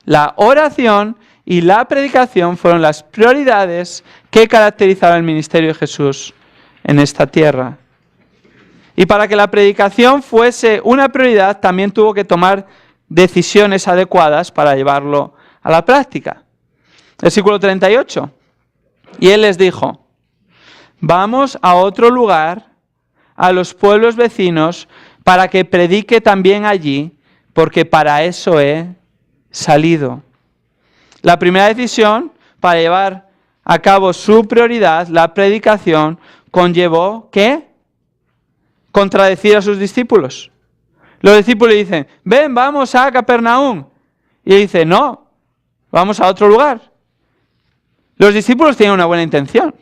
La oración y la predicación fueron las prioridades que caracterizaban el ministerio de Jesús en esta tierra. Y para que la predicación fuese una prioridad, también tuvo que tomar decisiones adecuadas para llevarlo a la práctica. Versículo 38. Y él les dijo: vamos a otro lugar, a los pueblos vecinos, para que predique también allí, porque para eso he salido. La primera decisión para llevar a cabo su prioridad, la predicación, conllevó ¿qué? Contradecir a sus discípulos. Los discípulos dicen: ven, vamos a Capernaum. Y él dice: no, vamos a otro lugar. Los discípulos tienen una buena intención,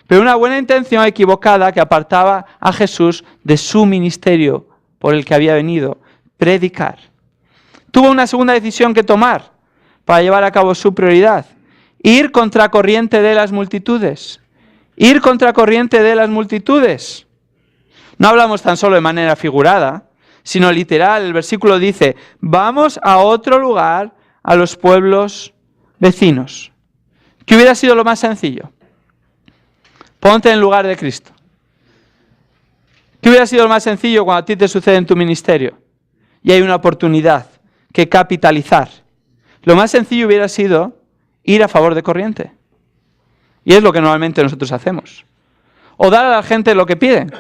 pero una buena intención equivocada que apartaba a Jesús de su ministerio por el que había venido, predicar. Tuvo una segunda decisión que tomar para llevar a cabo su prioridad: ir contracorriente de las multitudes. Ir contracorriente de las multitudes. No hablamos tan solo de manera figurada, sino literal. El versículo dice: vamos a otro lugar, a los pueblos vecinos. ¿Qué hubiera sido lo más sencillo? Ponte en lugar de Cristo. ¿Qué hubiera sido lo más sencillo cuando a ti te sucede en tu ministerio y hay una oportunidad que capitalizar? Lo más sencillo hubiera sido ir a favor de corriente. Y es lo que normalmente nosotros hacemos. O dar a la gente lo que piden.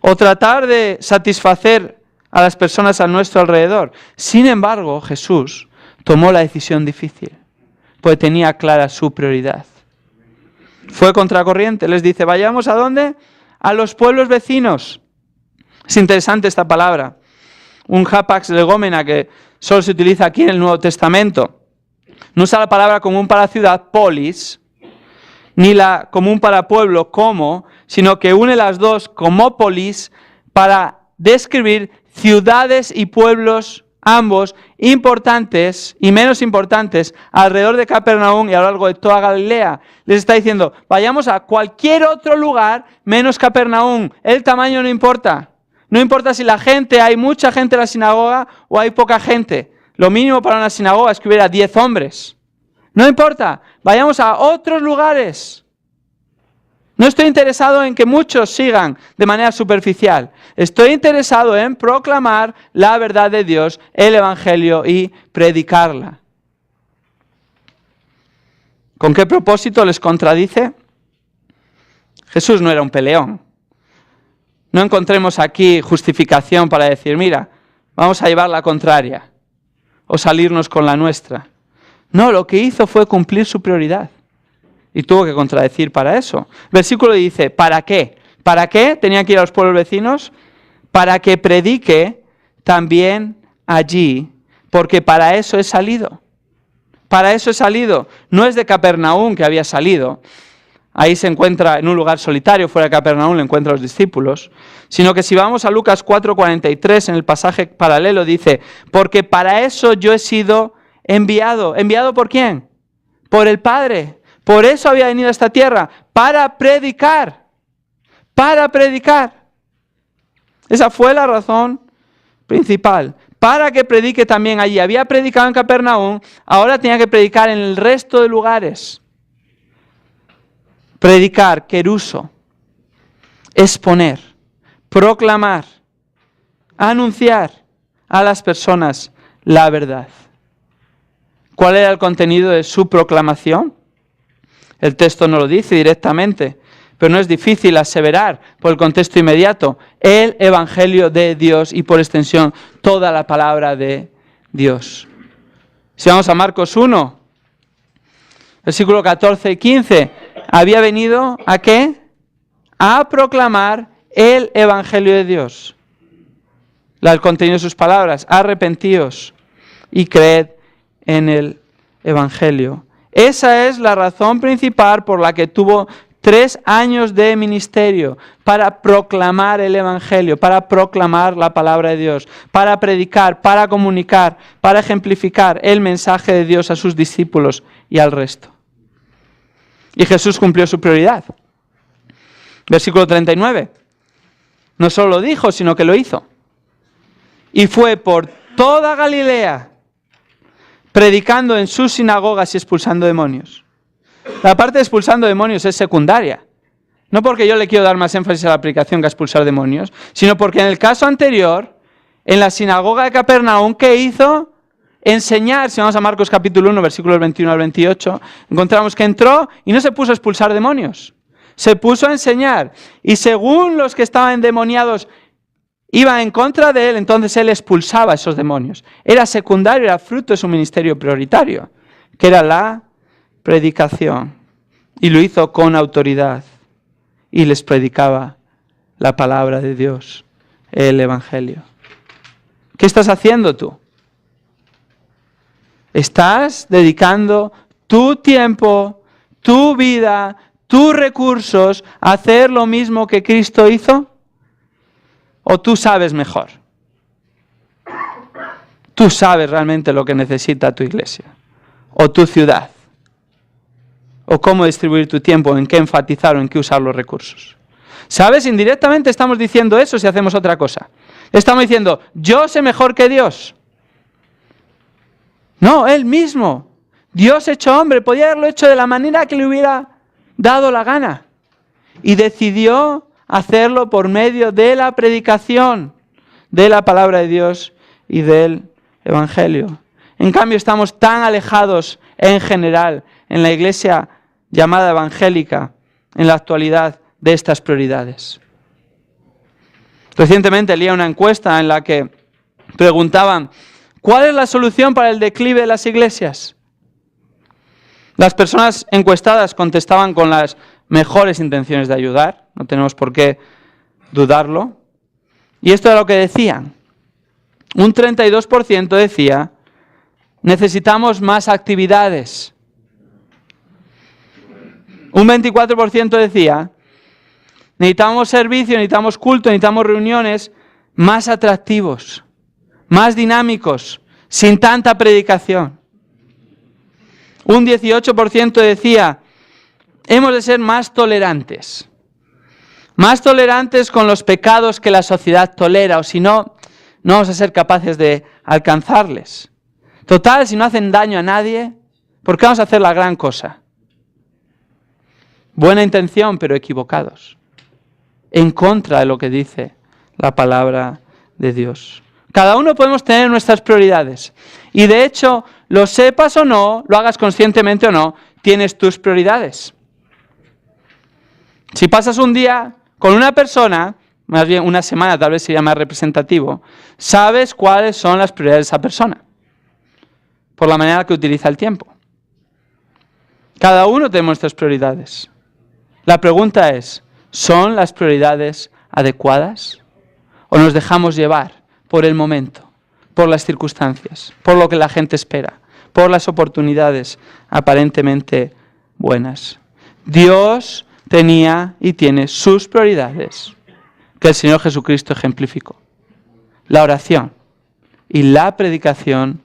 O tratar de satisfacer a las personas a nuestro alrededor. Sin embargo, Jesús tomó la decisión difícil, pues tenía clara su prioridad. Fue contracorriente, les dice: vayamos ¿a dónde? A los pueblos vecinos. Es interesante esta palabra. Un hapax legómena que solo se utiliza aquí en el Nuevo Testamento. No usa la palabra común para ciudad, polis, ni la común para pueblo, como, sino que une las dos, comópolis, para describir ciudades y pueblos, ambos importantes y menos importantes, alrededor de Capernaum y a lo largo de toda Galilea. Les está diciendo: vayamos a cualquier otro lugar menos Capernaum. El tamaño no importa. No importa si hay mucha gente en la sinagoga o hay poca gente. Lo mínimo para una sinagoga es que hubiera 10 hombres. No importa, vayamos a otros lugares. No estoy interesado en que muchos sigan de manera superficial. Estoy interesado en proclamar la verdad de Dios, el Evangelio, y predicarla. ¿Con qué propósito les contradice? Jesús no era un peleón. No encontremos aquí justificación para decir: mira, vamos a llevar la contraria o salirnos con la nuestra. No, lo que hizo fue cumplir su prioridad y tuvo que contradecir para eso. Versículo dice: ¿para qué? ¿Para qué tenía que ir a los pueblos vecinos? Para que predique también allí, porque para eso he salido. Para eso he salido. No es de Capernaum que había salido. Ahí se encuentra en un lugar solitario, fuera de Capernaum, le encuentra a los discípulos. Sino que si vamos a Lucas 4:43, en el pasaje paralelo dice: porque para eso yo he sido enviado. ¿Enviado por quién? Por el Padre. Por eso había venido a esta tierra, para predicar. Para predicar. Esa fue la razón principal. Para que predique también allí. Había predicado en Capernaum, ahora tenía que predicar en el resto de lugares. Predicar, queruso, exponer, proclamar, anunciar a las personas la verdad. ¿Cuál era el contenido de su proclamación? El texto no lo dice directamente, pero no es difícil aseverar por el contexto inmediato: el Evangelio de Dios y por extensión toda la palabra de Dios. Si vamos a Marcos 1, versículo 14 y 15, había venido ¿a qué? A proclamar el Evangelio de Dios. El contenido de sus palabras: arrepentíos, y creed en el Evangelio. Esa es la razón principal por la que tuvo 3 años de ministerio, para proclamar el Evangelio, para proclamar la palabra de Dios, para predicar, para comunicar, para ejemplificar el mensaje de Dios a sus discípulos y al resto. Y Jesús cumplió su prioridad. Versículo 39. No solo lo dijo, sino que lo hizo. Y fue por toda Galilea, predicando en sus sinagogas y expulsando demonios. La parte de expulsando demonios es secundaria. No porque yo le quiero dar más énfasis a la predicación que a expulsar demonios, sino porque en el caso anterior, en la sinagoga de Capernaum, ¿qué hizo? Enseñar. Si vamos a Marcos capítulo 1, versículos 21 al 28, encontramos que entró y no se puso a expulsar demonios. Se puso a enseñar. Y según los que estaban endemoniados iban en contra de él, entonces él expulsaba a esos demonios. Era secundario, era fruto de su ministerio prioritario, que era la predicación. Y lo hizo con autoridad. Y les predicaba la palabra de Dios, el Evangelio. ¿Qué estás haciendo tú? ¿Estás dedicando tu tiempo, tu vida, tus recursos a hacer lo mismo que Cristo hizo? ¿O tú sabes mejor? Tú sabes realmente lo que necesita tu iglesia o tu ciudad. O cómo distribuir tu tiempo, en qué enfatizar o en qué usar los recursos. ¿Sabes? Indirectamente estamos diciendo eso si hacemos otra cosa. Estamos diciendo, yo sé mejor que Dios. No, Él mismo. Dios hecho hombre, podía haberlo hecho de la manera que le hubiera dado la gana. Y decidió hacerlo por medio de la predicación de la palabra de Dios y del Evangelio. En cambio, estamos tan alejados en general en la iglesia llamada evangélica en la actualidad de estas prioridades. Recientemente leí una encuesta en la que preguntaban ¿cuál es la solución para el declive de las iglesias? Las personas encuestadas contestaban con las mejores intenciones de ayudar, no tenemos por qué dudarlo. Y esto era lo que decían. Un 32% decía, necesitamos más actividades. Un 24% decía, necesitamos servicio, necesitamos culto, necesitamos reuniones más atractivos, más dinámicos, sin tanta predicación. Un 18% decía, hemos de ser más tolerantes con los pecados que la sociedad tolera, o si no, no vamos a ser capaces de alcanzarles. Total, si no hacen daño a nadie, ¿por qué vamos a hacer la gran cosa? Buena intención, pero equivocados. En contra de lo que dice la palabra de Dios. Cada uno podemos tener nuestras prioridades. Y de hecho, lo sepas o no, lo hagas conscientemente o no, tienes tus prioridades. Si pasas un día con una persona, más bien una semana tal vez sería más representativo, sabes cuáles son las prioridades de esa persona. Por la manera que utiliza el tiempo. Cada uno tenemos nuestras prioridades. La pregunta es, ¿son las prioridades adecuadas? ¿O nos dejamos llevar por el momento, por las circunstancias, por lo que la gente espera, por las oportunidades aparentemente buenas? Dios tenía y tiene sus prioridades que el Señor Jesucristo ejemplificó. La oración y la predicación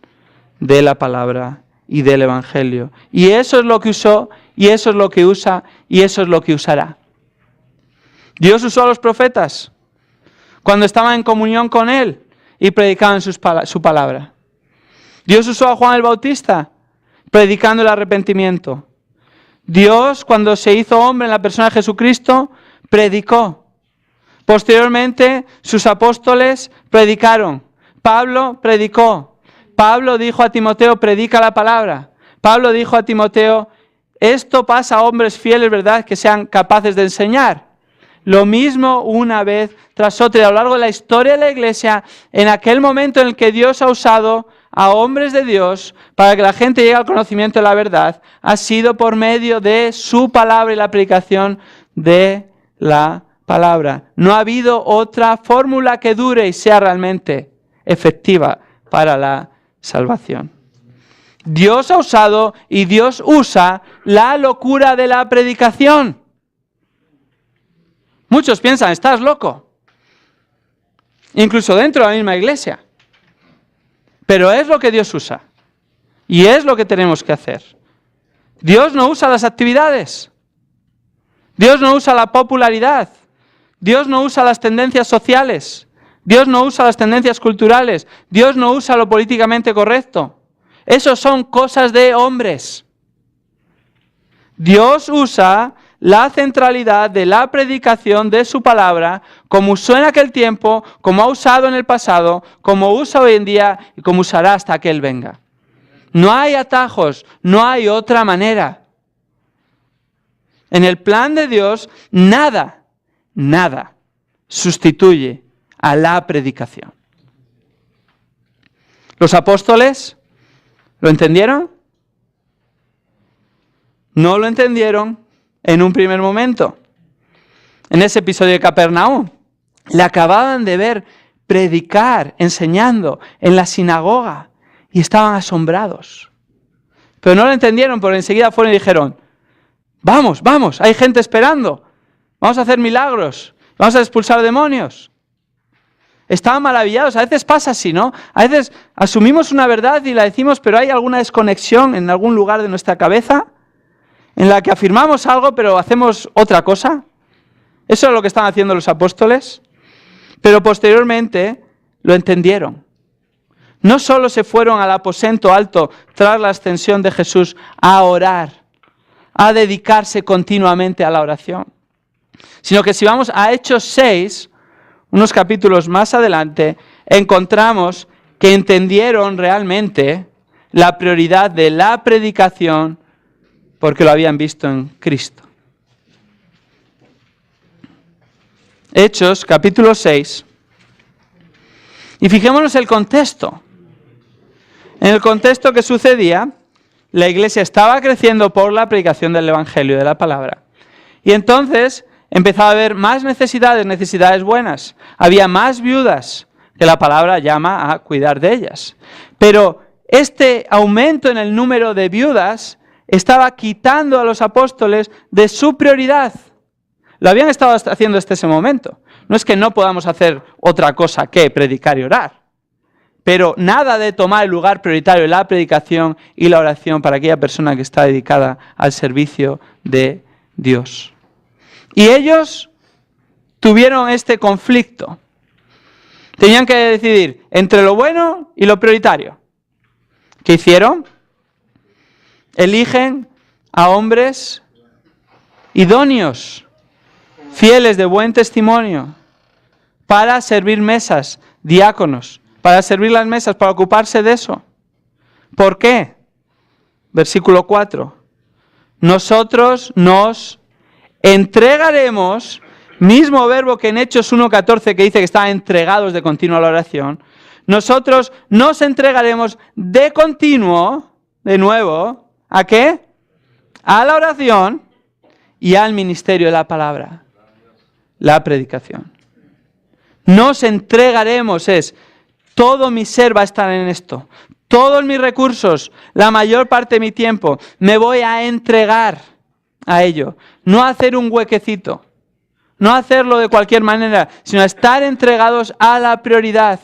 de la palabra y del Evangelio. Y eso es lo que usó, y eso es lo que usa, y eso es lo que usará. Dios usó a los profetas cuando estaban en comunión con Él y predicaban su palabra. Dios usó a Juan el Bautista predicando el arrepentimiento. Dios, cuando se hizo hombre en la persona de Jesucristo, predicó. Posteriormente, sus apóstoles predicaron. Pablo predicó. Pablo dijo a Timoteo, predica la palabra. Pablo dijo a Timoteo, esto pasa a hombres fieles, ¿verdad?, que sean capaces de enseñar. Lo mismo una vez tras otra. Y a lo largo de la historia de la iglesia, en aquel momento en el que Dios ha usado a hombres de Dios para que la gente llegue al conocimiento de la verdad, ha sido por medio de su palabra y la predicación de la palabra. No ha habido otra fórmula que dure y sea realmente efectiva para la salvación. Dios ha usado y Dios usa la locura de la predicación. Muchos piensan, estás loco. Incluso dentro de la misma iglesia. Pero es lo que Dios usa. Y es lo que tenemos que hacer. Dios no usa las actividades. Dios no usa la popularidad. Dios no usa las tendencias sociales. Dios no usa las tendencias culturales. Dios no usa lo políticamente correcto. Eso son cosas de hombres. Dios usa la centralidad de la predicación de su palabra, como usó en aquel tiempo, como ha usado en el pasado, como usa hoy en día y como usará hasta que Él venga. No hay atajos, no hay otra manera. En el plan de Dios, nada sustituye a la predicación. ¿Los apóstoles lo entendieron? No lo entendieron en un primer momento. En ese episodio de Capernaum, le acababan de ver predicar, enseñando en la sinagoga y estaban asombrados. Pero no lo entendieron, porque enseguida fueron y dijeron, vamos, hay gente esperando, vamos a hacer milagros, vamos a expulsar demonios. Estaban maravillados. A veces pasa así, ¿no? A veces asumimos una verdad y la decimos, pero hay alguna desconexión en algún lugar de nuestra cabeza en la que afirmamos algo, pero hacemos otra cosa. Eso es lo que están haciendo los apóstoles. Pero posteriormente lo entendieron. No solo se fueron al aposento alto tras la ascensión de Jesús a orar, a dedicarse continuamente a la oración, sino que si vamos a Hechos 6, unos capítulos más adelante, encontramos que entendieron realmente la prioridad de la predicación porque lo habían visto en Cristo. Hechos, capítulo 6. Y fijémonos el contexto. En el contexto que sucedía, la iglesia estaba creciendo por la predicación del Evangelio, de la palabra. Y entonces empezaba a haber más necesidades buenas. Había más viudas, que la palabra llama a cuidar de ellas. Pero este aumento en el número de viudas estaba quitando a los apóstoles de su prioridad. Lo habían estado haciendo hasta ese momento. No es que no podamos hacer otra cosa que predicar y orar. Pero nada de tomar el lugar prioritario de la predicación y la oración para aquella persona que está dedicada al servicio de Dios. Y ellos tuvieron este conflicto. Tenían que decidir entre lo bueno y lo prioritario. ¿Qué hicieron? Eligen a hombres idóneos, fieles de buen testimonio, para servir mesas, diáconos, para servir las mesas, para ocuparse de eso. ¿Por qué? Versículo 4. Nosotros nos entregaremos, mismo verbo que en Hechos 1:14 que dice que están entregados de continuo a la oración, nosotros nos entregaremos de continuo, de nuevo, ¿a qué? A la oración y al ministerio de la palabra, la predicación. Nos entregaremos, todo mi ser va a estar en esto. Todos mis recursos, la mayor parte de mi tiempo, me voy a entregar a ello. No hacer un huequecito, no hacerlo de cualquier manera, sino estar entregados a la prioridad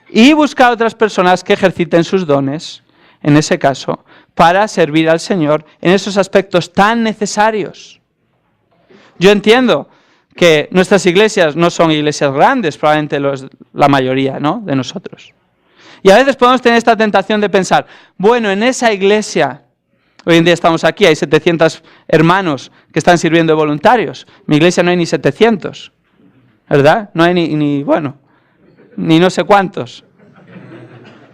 y buscar otras personas que ejerciten sus dones, en ese caso, para servir al Señor en esos aspectos tan necesarios. Yo entiendo que nuestras iglesias no son iglesias grandes, probablemente la mayoría, ¿no?, de nosotros. Y a veces podemos tener esta tentación de pensar, bueno, en esa iglesia, hoy en día estamos aquí, hay 700 hermanos que están sirviendo de voluntarios. En mi iglesia no hay ni 700, ¿verdad? No hay ni no sé cuántos.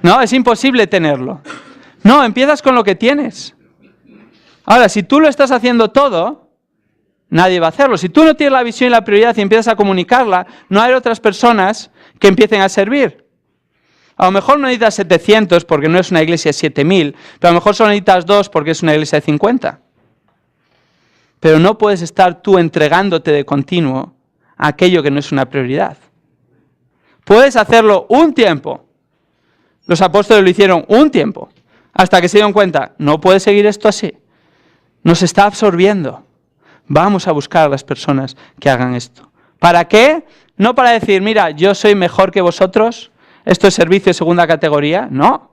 No, es imposible tenerlo. No, empiezas con lo que tienes. Ahora, si tú lo estás haciendo todo, nadie va a hacerlo. Si tú no tienes la visión y la prioridad y empiezas a comunicarla, no hay otras personas que empiecen a servir. A lo mejor no necesitas 700 porque no es una iglesia de 7000, pero a lo mejor solo necesitas 2 porque es una iglesia de 50. Pero no puedes estar tú entregándote de continuo a aquello que no es una prioridad. Puedes hacerlo un tiempo, Los apóstoles lo hicieron un tiempo, hasta que se dieron cuenta, no puede seguir esto así. Nos está absorbiendo. Vamos a buscar a las personas que hagan esto. ¿Para qué? No para decir, mira, yo soy mejor que vosotros, esto es servicio de segunda categoría. No.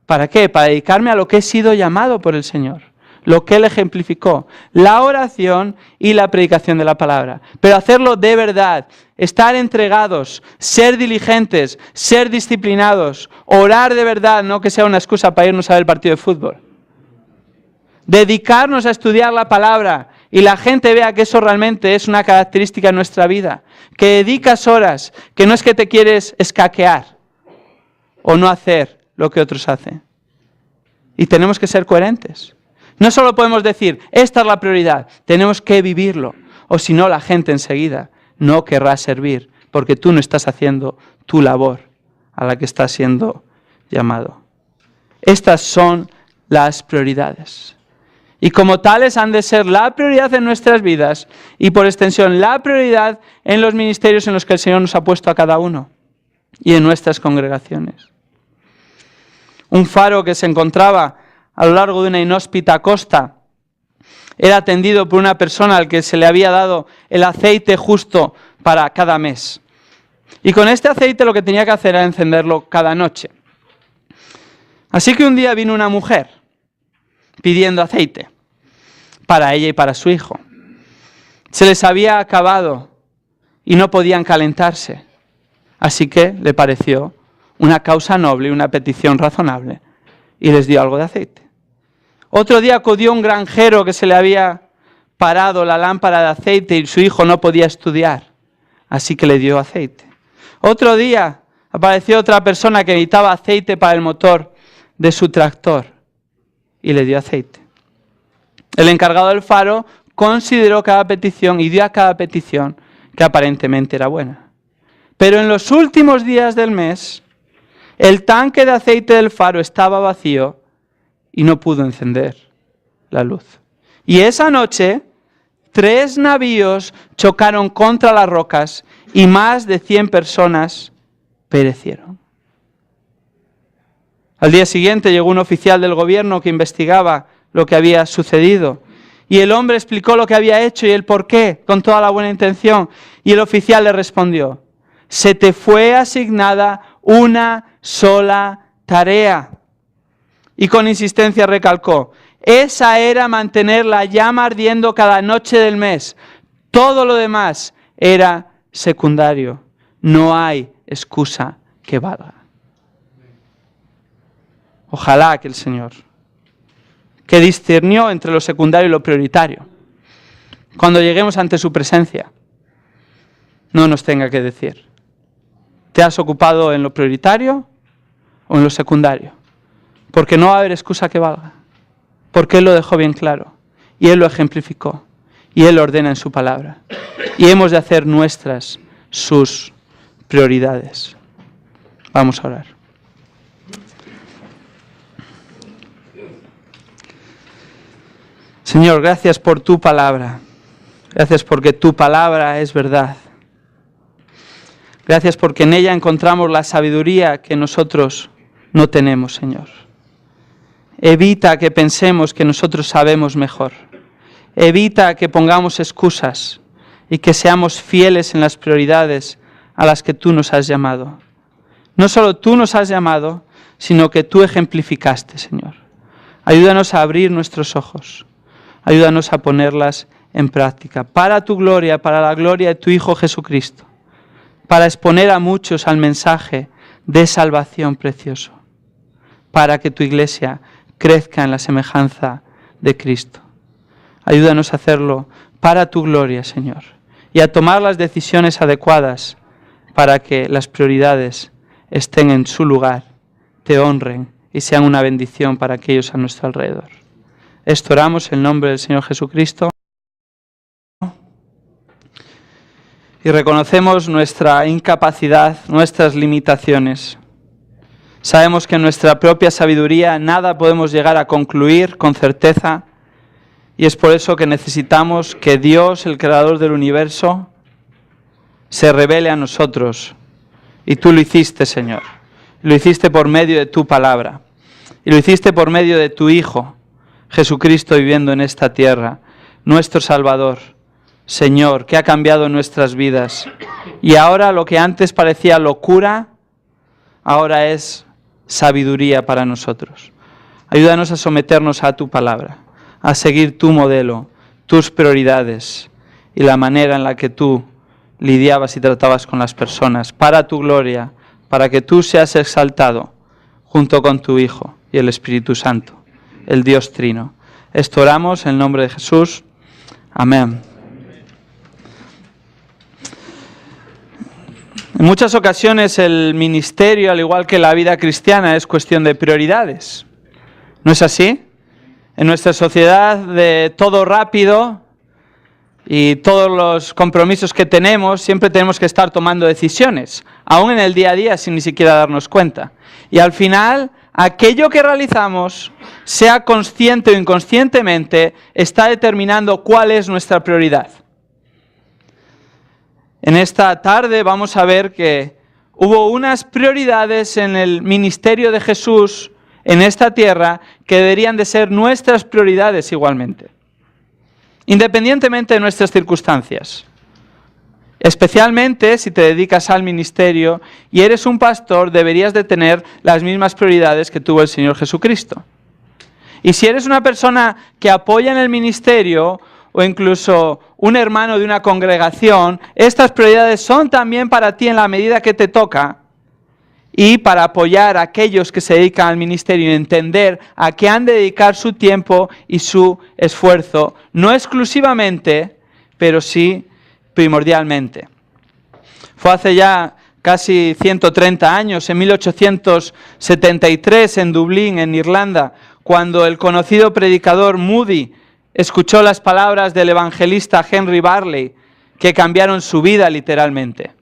¿Para qué? Para dedicarme a lo que he sido llamado por el Señor, lo que Él ejemplificó, la oración y la predicación de la palabra. Pero hacerlo de verdad, estar entregados, ser diligentes, ser disciplinados, orar de verdad, no que sea una excusa para irnos a ver el partido de fútbol. Dedicarnos a estudiar la palabra y la gente vea que eso realmente es una característica de nuestra vida, que dedicas horas, que no es que te quieres escaquear o no hacer lo que otros hacen. Y tenemos que ser coherentes. No solo podemos decir, esta es la prioridad, tenemos que vivirlo, o si no la gente enseguida no querrá servir, porque tú no estás haciendo tu labor a la que estás siendo llamado. Estas son las prioridades. Y como tales han de ser la prioridad en nuestras vidas y por extensión la prioridad en los ministerios en los que el Señor nos ha puesto a cada uno y en nuestras congregaciones. Un faro que se encontraba a lo largo de una inhóspita costa era atendido por una persona al que se le había dado el aceite justo para cada mes. Y con este aceite lo que tenía que hacer era encenderlo cada noche. Así que un día vino una mujer pidiendo aceite para ella y para su hijo. Se les había acabado y no podían calentarse. Así que le pareció una causa noble y una petición razonable y les dio algo de aceite. Otro día acudió un granjero que se le había parado la lámpara de aceite y su hijo no podía estudiar, así que le dio aceite. Otro día apareció otra persona que necesitaba aceite para el motor de su tractor y le dio aceite. El encargado del faro consideró cada petición y dio a cada petición que aparentemente era buena. Pero en los últimos días del mes, el tanque de aceite del faro estaba vacío y no pudo encender la luz. Y esa noche, 3 navíos chocaron contra las rocas y más de 100 personas perecieron. Al día siguiente llegó un oficial del gobierno que investigaba lo que había sucedido. Y el hombre explicó lo que había hecho y el por qué, con toda la buena intención. Y el oficial le respondió, se te fue asignada una sola tarea. Y con insistencia recalcó, esa era mantener la llama ardiendo cada noche del mes. Todo lo demás era secundario. No hay excusa que valga. Ojalá que el Señor, que discernió entre lo secundario y lo prioritario, cuando lleguemos ante su presencia, no nos tenga que decir, ¿te has ocupado en lo prioritario o en lo secundario? Porque no va a haber excusa que valga, porque Él lo dejó bien claro, y Él lo ejemplificó, y Él lo ordena en su palabra, y hemos de hacer nuestras sus prioridades. Vamos a orar. Señor, gracias por tu palabra. Gracias porque tu palabra es verdad. Gracias porque en ella encontramos la sabiduría que nosotros no tenemos, Señor. Evita que pensemos que nosotros sabemos mejor. Evita que pongamos excusas y que seamos fieles en las prioridades a las que tú nos has llamado. No solo tú nos has llamado, sino que tú ejemplificaste, Señor. Ayúdanos a abrir nuestros ojos. Ayúdanos a ponerlas en práctica, para tu gloria, para la gloria de tu Hijo Jesucristo, para exponer a muchos al mensaje de salvación precioso, para que tu iglesia crezca en la semejanza de Cristo. Ayúdanos a hacerlo para tu gloria, Señor, y a tomar las decisiones adecuadas para que las prioridades estén en su lugar, te honren y sean una bendición para aquellos a nuestro alrededor. Esto oramos en nombre del Señor Jesucristo. Y reconocemos nuestra incapacidad, nuestras limitaciones. Sabemos que en nuestra propia sabiduría nada podemos llegar a concluir con certeza. Y es por eso que necesitamos que Dios, el Creador del universo, se revele a nosotros. Y tú lo hiciste, Señor. Lo hiciste por medio de tu palabra. Y lo hiciste por medio de tu Hijo, Jesucristo, viviendo en esta tierra, nuestro Salvador, Señor, que ha cambiado nuestras vidas. Y ahora lo que antes parecía locura, ahora es sabiduría para nosotros. Ayúdanos a someternos a tu palabra, a seguir tu modelo, tus prioridades y la manera en la que tú lidiabas y tratabas con las personas, para tu gloria, para que tú seas exaltado junto con tu Hijo y el Espíritu Santo, el Dios Trino. Esto oramos en el nombre de Jesús. Amén. En muchas ocasiones el ministerio, al igual que la vida cristiana, es cuestión de prioridades. ¿No es así? En nuestra sociedad de todo rápido y todos los compromisos que tenemos, siempre tenemos que estar tomando decisiones, aún en el día a día sin ni siquiera darnos cuenta. Y al final, aquello que realizamos, sea consciente o inconscientemente, está determinando cuál es nuestra prioridad. En esta tarde vamos a ver que hubo unas prioridades en el ministerio de Jesús en esta tierra que deberían de ser nuestras prioridades igualmente, independientemente de nuestras circunstancias. Especialmente si te dedicas al ministerio y eres un pastor, deberías de tener las mismas prioridades que tuvo el Señor Jesucristo. Y si eres una persona que apoya en el ministerio o incluso un hermano de una congregación, estas prioridades son también para ti en la medida que te toca y para apoyar a aquellos que se dedican al ministerio y entender a qué han de dedicar su tiempo y su esfuerzo, no exclusivamente, pero sí primordialmente. Fue hace ya casi 130 años, en 1873, en Dublín, en Irlanda, cuando el conocido predicador Moody escuchó las palabras del evangelista Henry Barley, que cambiaron su vida literalmente.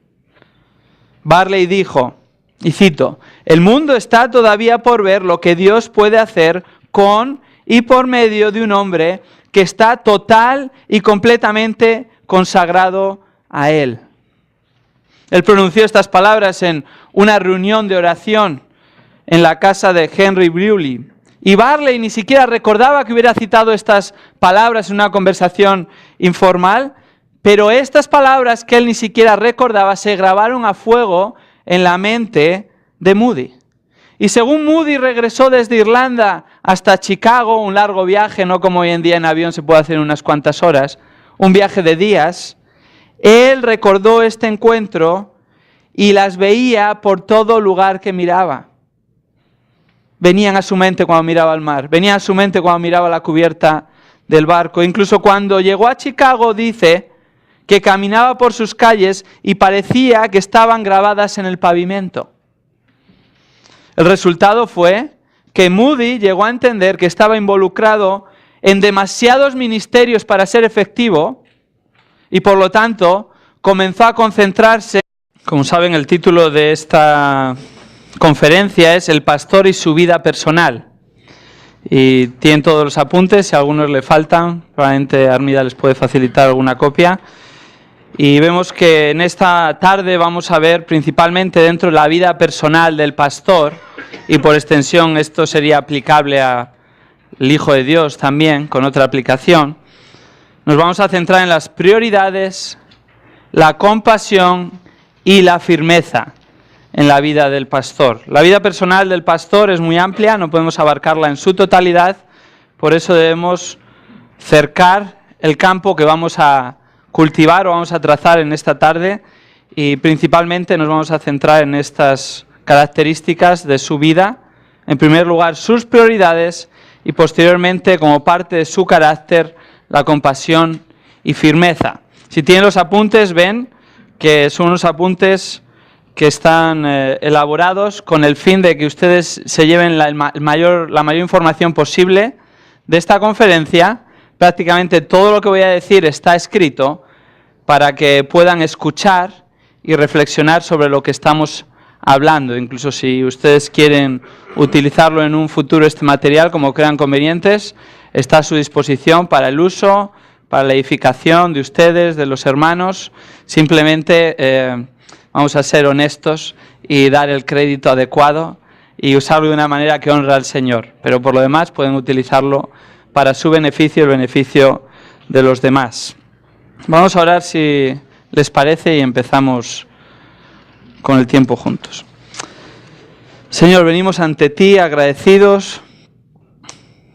Barley dijo, y cito, «El mundo está todavía por ver lo que Dios puede hacer con y por medio de un hombre que está total y completamente consagrado a Él». Él pronunció estas palabras en una reunión de oración en la casa de Henry Bewley. Y Barley ni siquiera recordaba que hubiera citado estas palabras en una conversación informal, pero estas palabras que él ni siquiera recordaba se grabaron a fuego en la mente de Moody. Y según Moody regresó desde Irlanda hasta Chicago, un largo viaje, no como hoy en día en avión se puede hacer en unas cuantas horas, un viaje de días, él recordó este encuentro y las veía por todo lugar que miraba. Venían a su mente cuando miraba al mar, venían a su mente cuando miraba la cubierta del barco. Incluso cuando llegó a Chicago dice que caminaba por sus calles y parecía que estaban grabadas en el pavimento. El resultado fue que Moody llegó a entender que estaba involucrado en demasiados ministerios para ser efectivo y por lo tanto comenzó a concentrarse. Como saben, el título de esta conferencia es El pastor y su vida personal. Y tienen todos los apuntes, si a algunos le faltan, probablemente Armida les puede facilitar alguna copia. Y vemos que en esta tarde vamos a ver principalmente dentro de la vida personal del pastor, y por extensión esto sería aplicable al Hijo de Dios también, con otra aplicación. Nos vamos a centrar en las prioridades, la compasión y la firmeza en la vida del pastor. La vida personal del pastor es muy amplia, no podemos abarcarla en su totalidad, por eso debemos cercar el campo que vamos a cultivar o vamos a trazar en esta tarde y principalmente nos vamos a centrar en estas características de su vida. En primer lugar, sus prioridades y posteriormente, como parte de su carácter, la compasión y firmeza. Si tienen los apuntes, ven que son unos apuntes que están elaborados con el fin de que ustedes se lleven la mayor información posible de esta conferencia. Prácticamente todo lo que voy a decir está escrito para que puedan escuchar y reflexionar sobre lo que estamos hablando. Incluso si ustedes quieren utilizarlo en un futuro este material como crean convenientes, está a su disposición para el uso, para la edificación de ustedes, de los hermanos. Simplemente vamos a ser honestos y dar el crédito adecuado y usarlo de una manera que honra al Señor. Pero por lo demás pueden utilizarlo para su beneficio y el beneficio de los demás. Vamos a orar si les parece y empezamos con el tiempo juntos. Señor, venimos ante ti agradecidos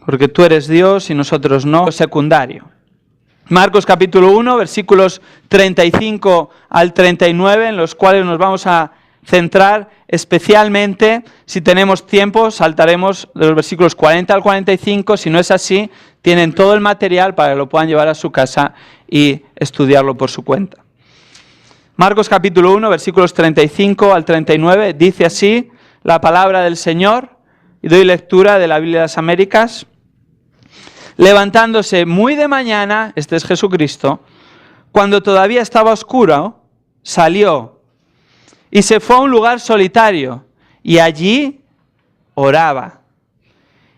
porque tú eres Dios y nosotros no, secundario. Marcos capítulo 1, versículos 35 al 39, en los cuales nos vamos a centrar especialmente. Si tenemos tiempo, saltaremos de los versículos 40 al 45. Si no es así, tienen todo el material para que lo puedan llevar a su casa y estudiarlo por su cuenta. Marcos capítulo 1, versículos 35 al 39, dice así la palabra del Señor, y doy lectura de la Biblia de las Américas. Levantándose muy de mañana, este es Jesucristo, cuando todavía estaba oscuro, salió y se fue a un lugar solitario y allí oraba.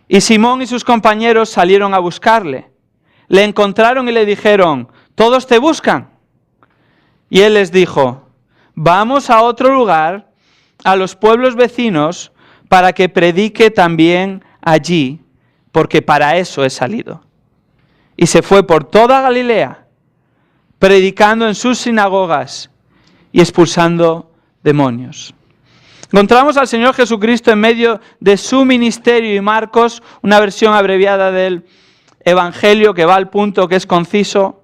Y Simón y sus compañeros salieron a buscarle. Le encontraron y le dijeron: «Todos te buscan». Y él les dijo: «Vamos a otro lugar, a los pueblos vecinos, para que predique también allí, porque para eso he salido». Y se fue por toda Galilea, predicando en sus sinagogas y expulsando demonios. Encontramos al Señor Jesucristo en medio de su ministerio, y Marcos, una versión abreviada del Evangelio que va al punto, que es conciso,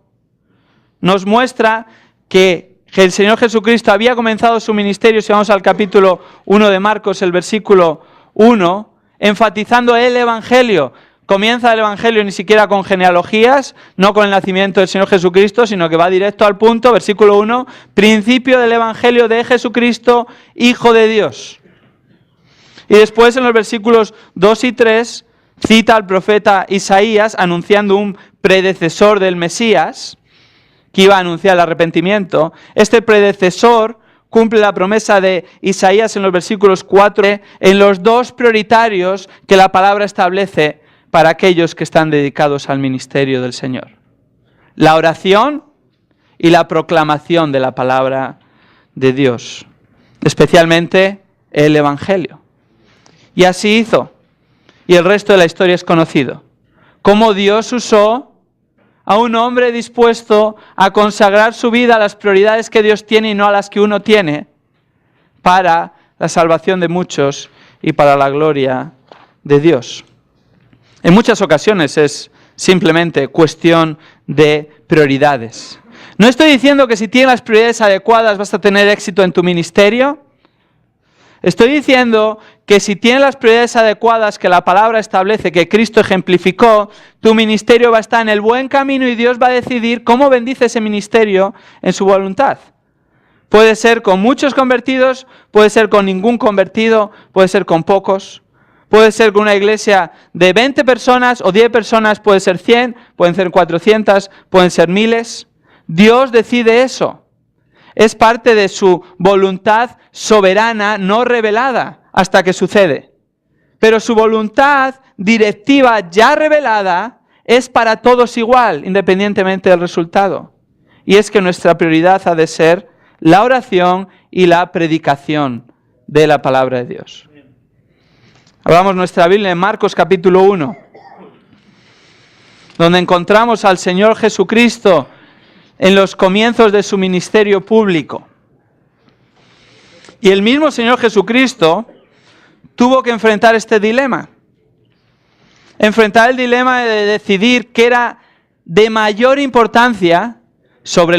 nos muestra que el Señor Jesucristo había comenzado su ministerio. Si vamos al capítulo 1 de Marcos, el versículo 1, enfatizando el Evangelio. Comienza el Evangelio ni siquiera con genealogías, no con el nacimiento del Señor Jesucristo, sino que va directo al punto. Versículo 1, principio del Evangelio de Jesucristo, Hijo de Dios. Y después en los versículos 2 y 3 cita al profeta Isaías anunciando un predecesor del Mesías que iba a anunciar el arrepentimiento. Este predecesor cumple la promesa de Isaías en los versículos 4, en los dos prioritarios que la palabra establece para aquellos que están dedicados al ministerio del Señor: la oración y la proclamación de la palabra de Dios, especialmente el Evangelio. Y así hizo, y el resto de la historia es conocido. Cómo Dios usó a un hombre dispuesto a consagrar su vida a las prioridades que Dios tiene y no a las que uno tiene, para la salvación de muchos y para la gloria de Dios. En muchas ocasiones es simplemente cuestión de prioridades. No estoy diciendo que si tienes las prioridades adecuadas vas a tener éxito en tu ministerio. Estoy diciendo que si tienes las prioridades adecuadas que la palabra establece, que Cristo ejemplificó, tu ministerio va a estar en el buen camino y Dios va a decidir cómo bendice ese ministerio en su voluntad. Puede ser con muchos convertidos, puede ser con ningún convertido, puede ser con pocos. Puede ser con una iglesia de 20 personas o 10 personas, puede ser 100, pueden ser 400, pueden ser miles. Dios decide eso. Es parte de su voluntad soberana, no revelada, hasta que sucede. Pero su voluntad directiva ya revelada es para todos igual, independientemente del resultado. Y es que nuestra prioridad ha de ser la oración y la predicación de la palabra de Dios. Abramos nuestra Biblia en Marcos capítulo 1, donde encontramos al Señor Jesucristo en los comienzos de su ministerio público. Y el mismo Señor Jesucristo tuvo que enfrentar este dilema. Enfrentar el dilema de decidir qué era de mayor importancia sobre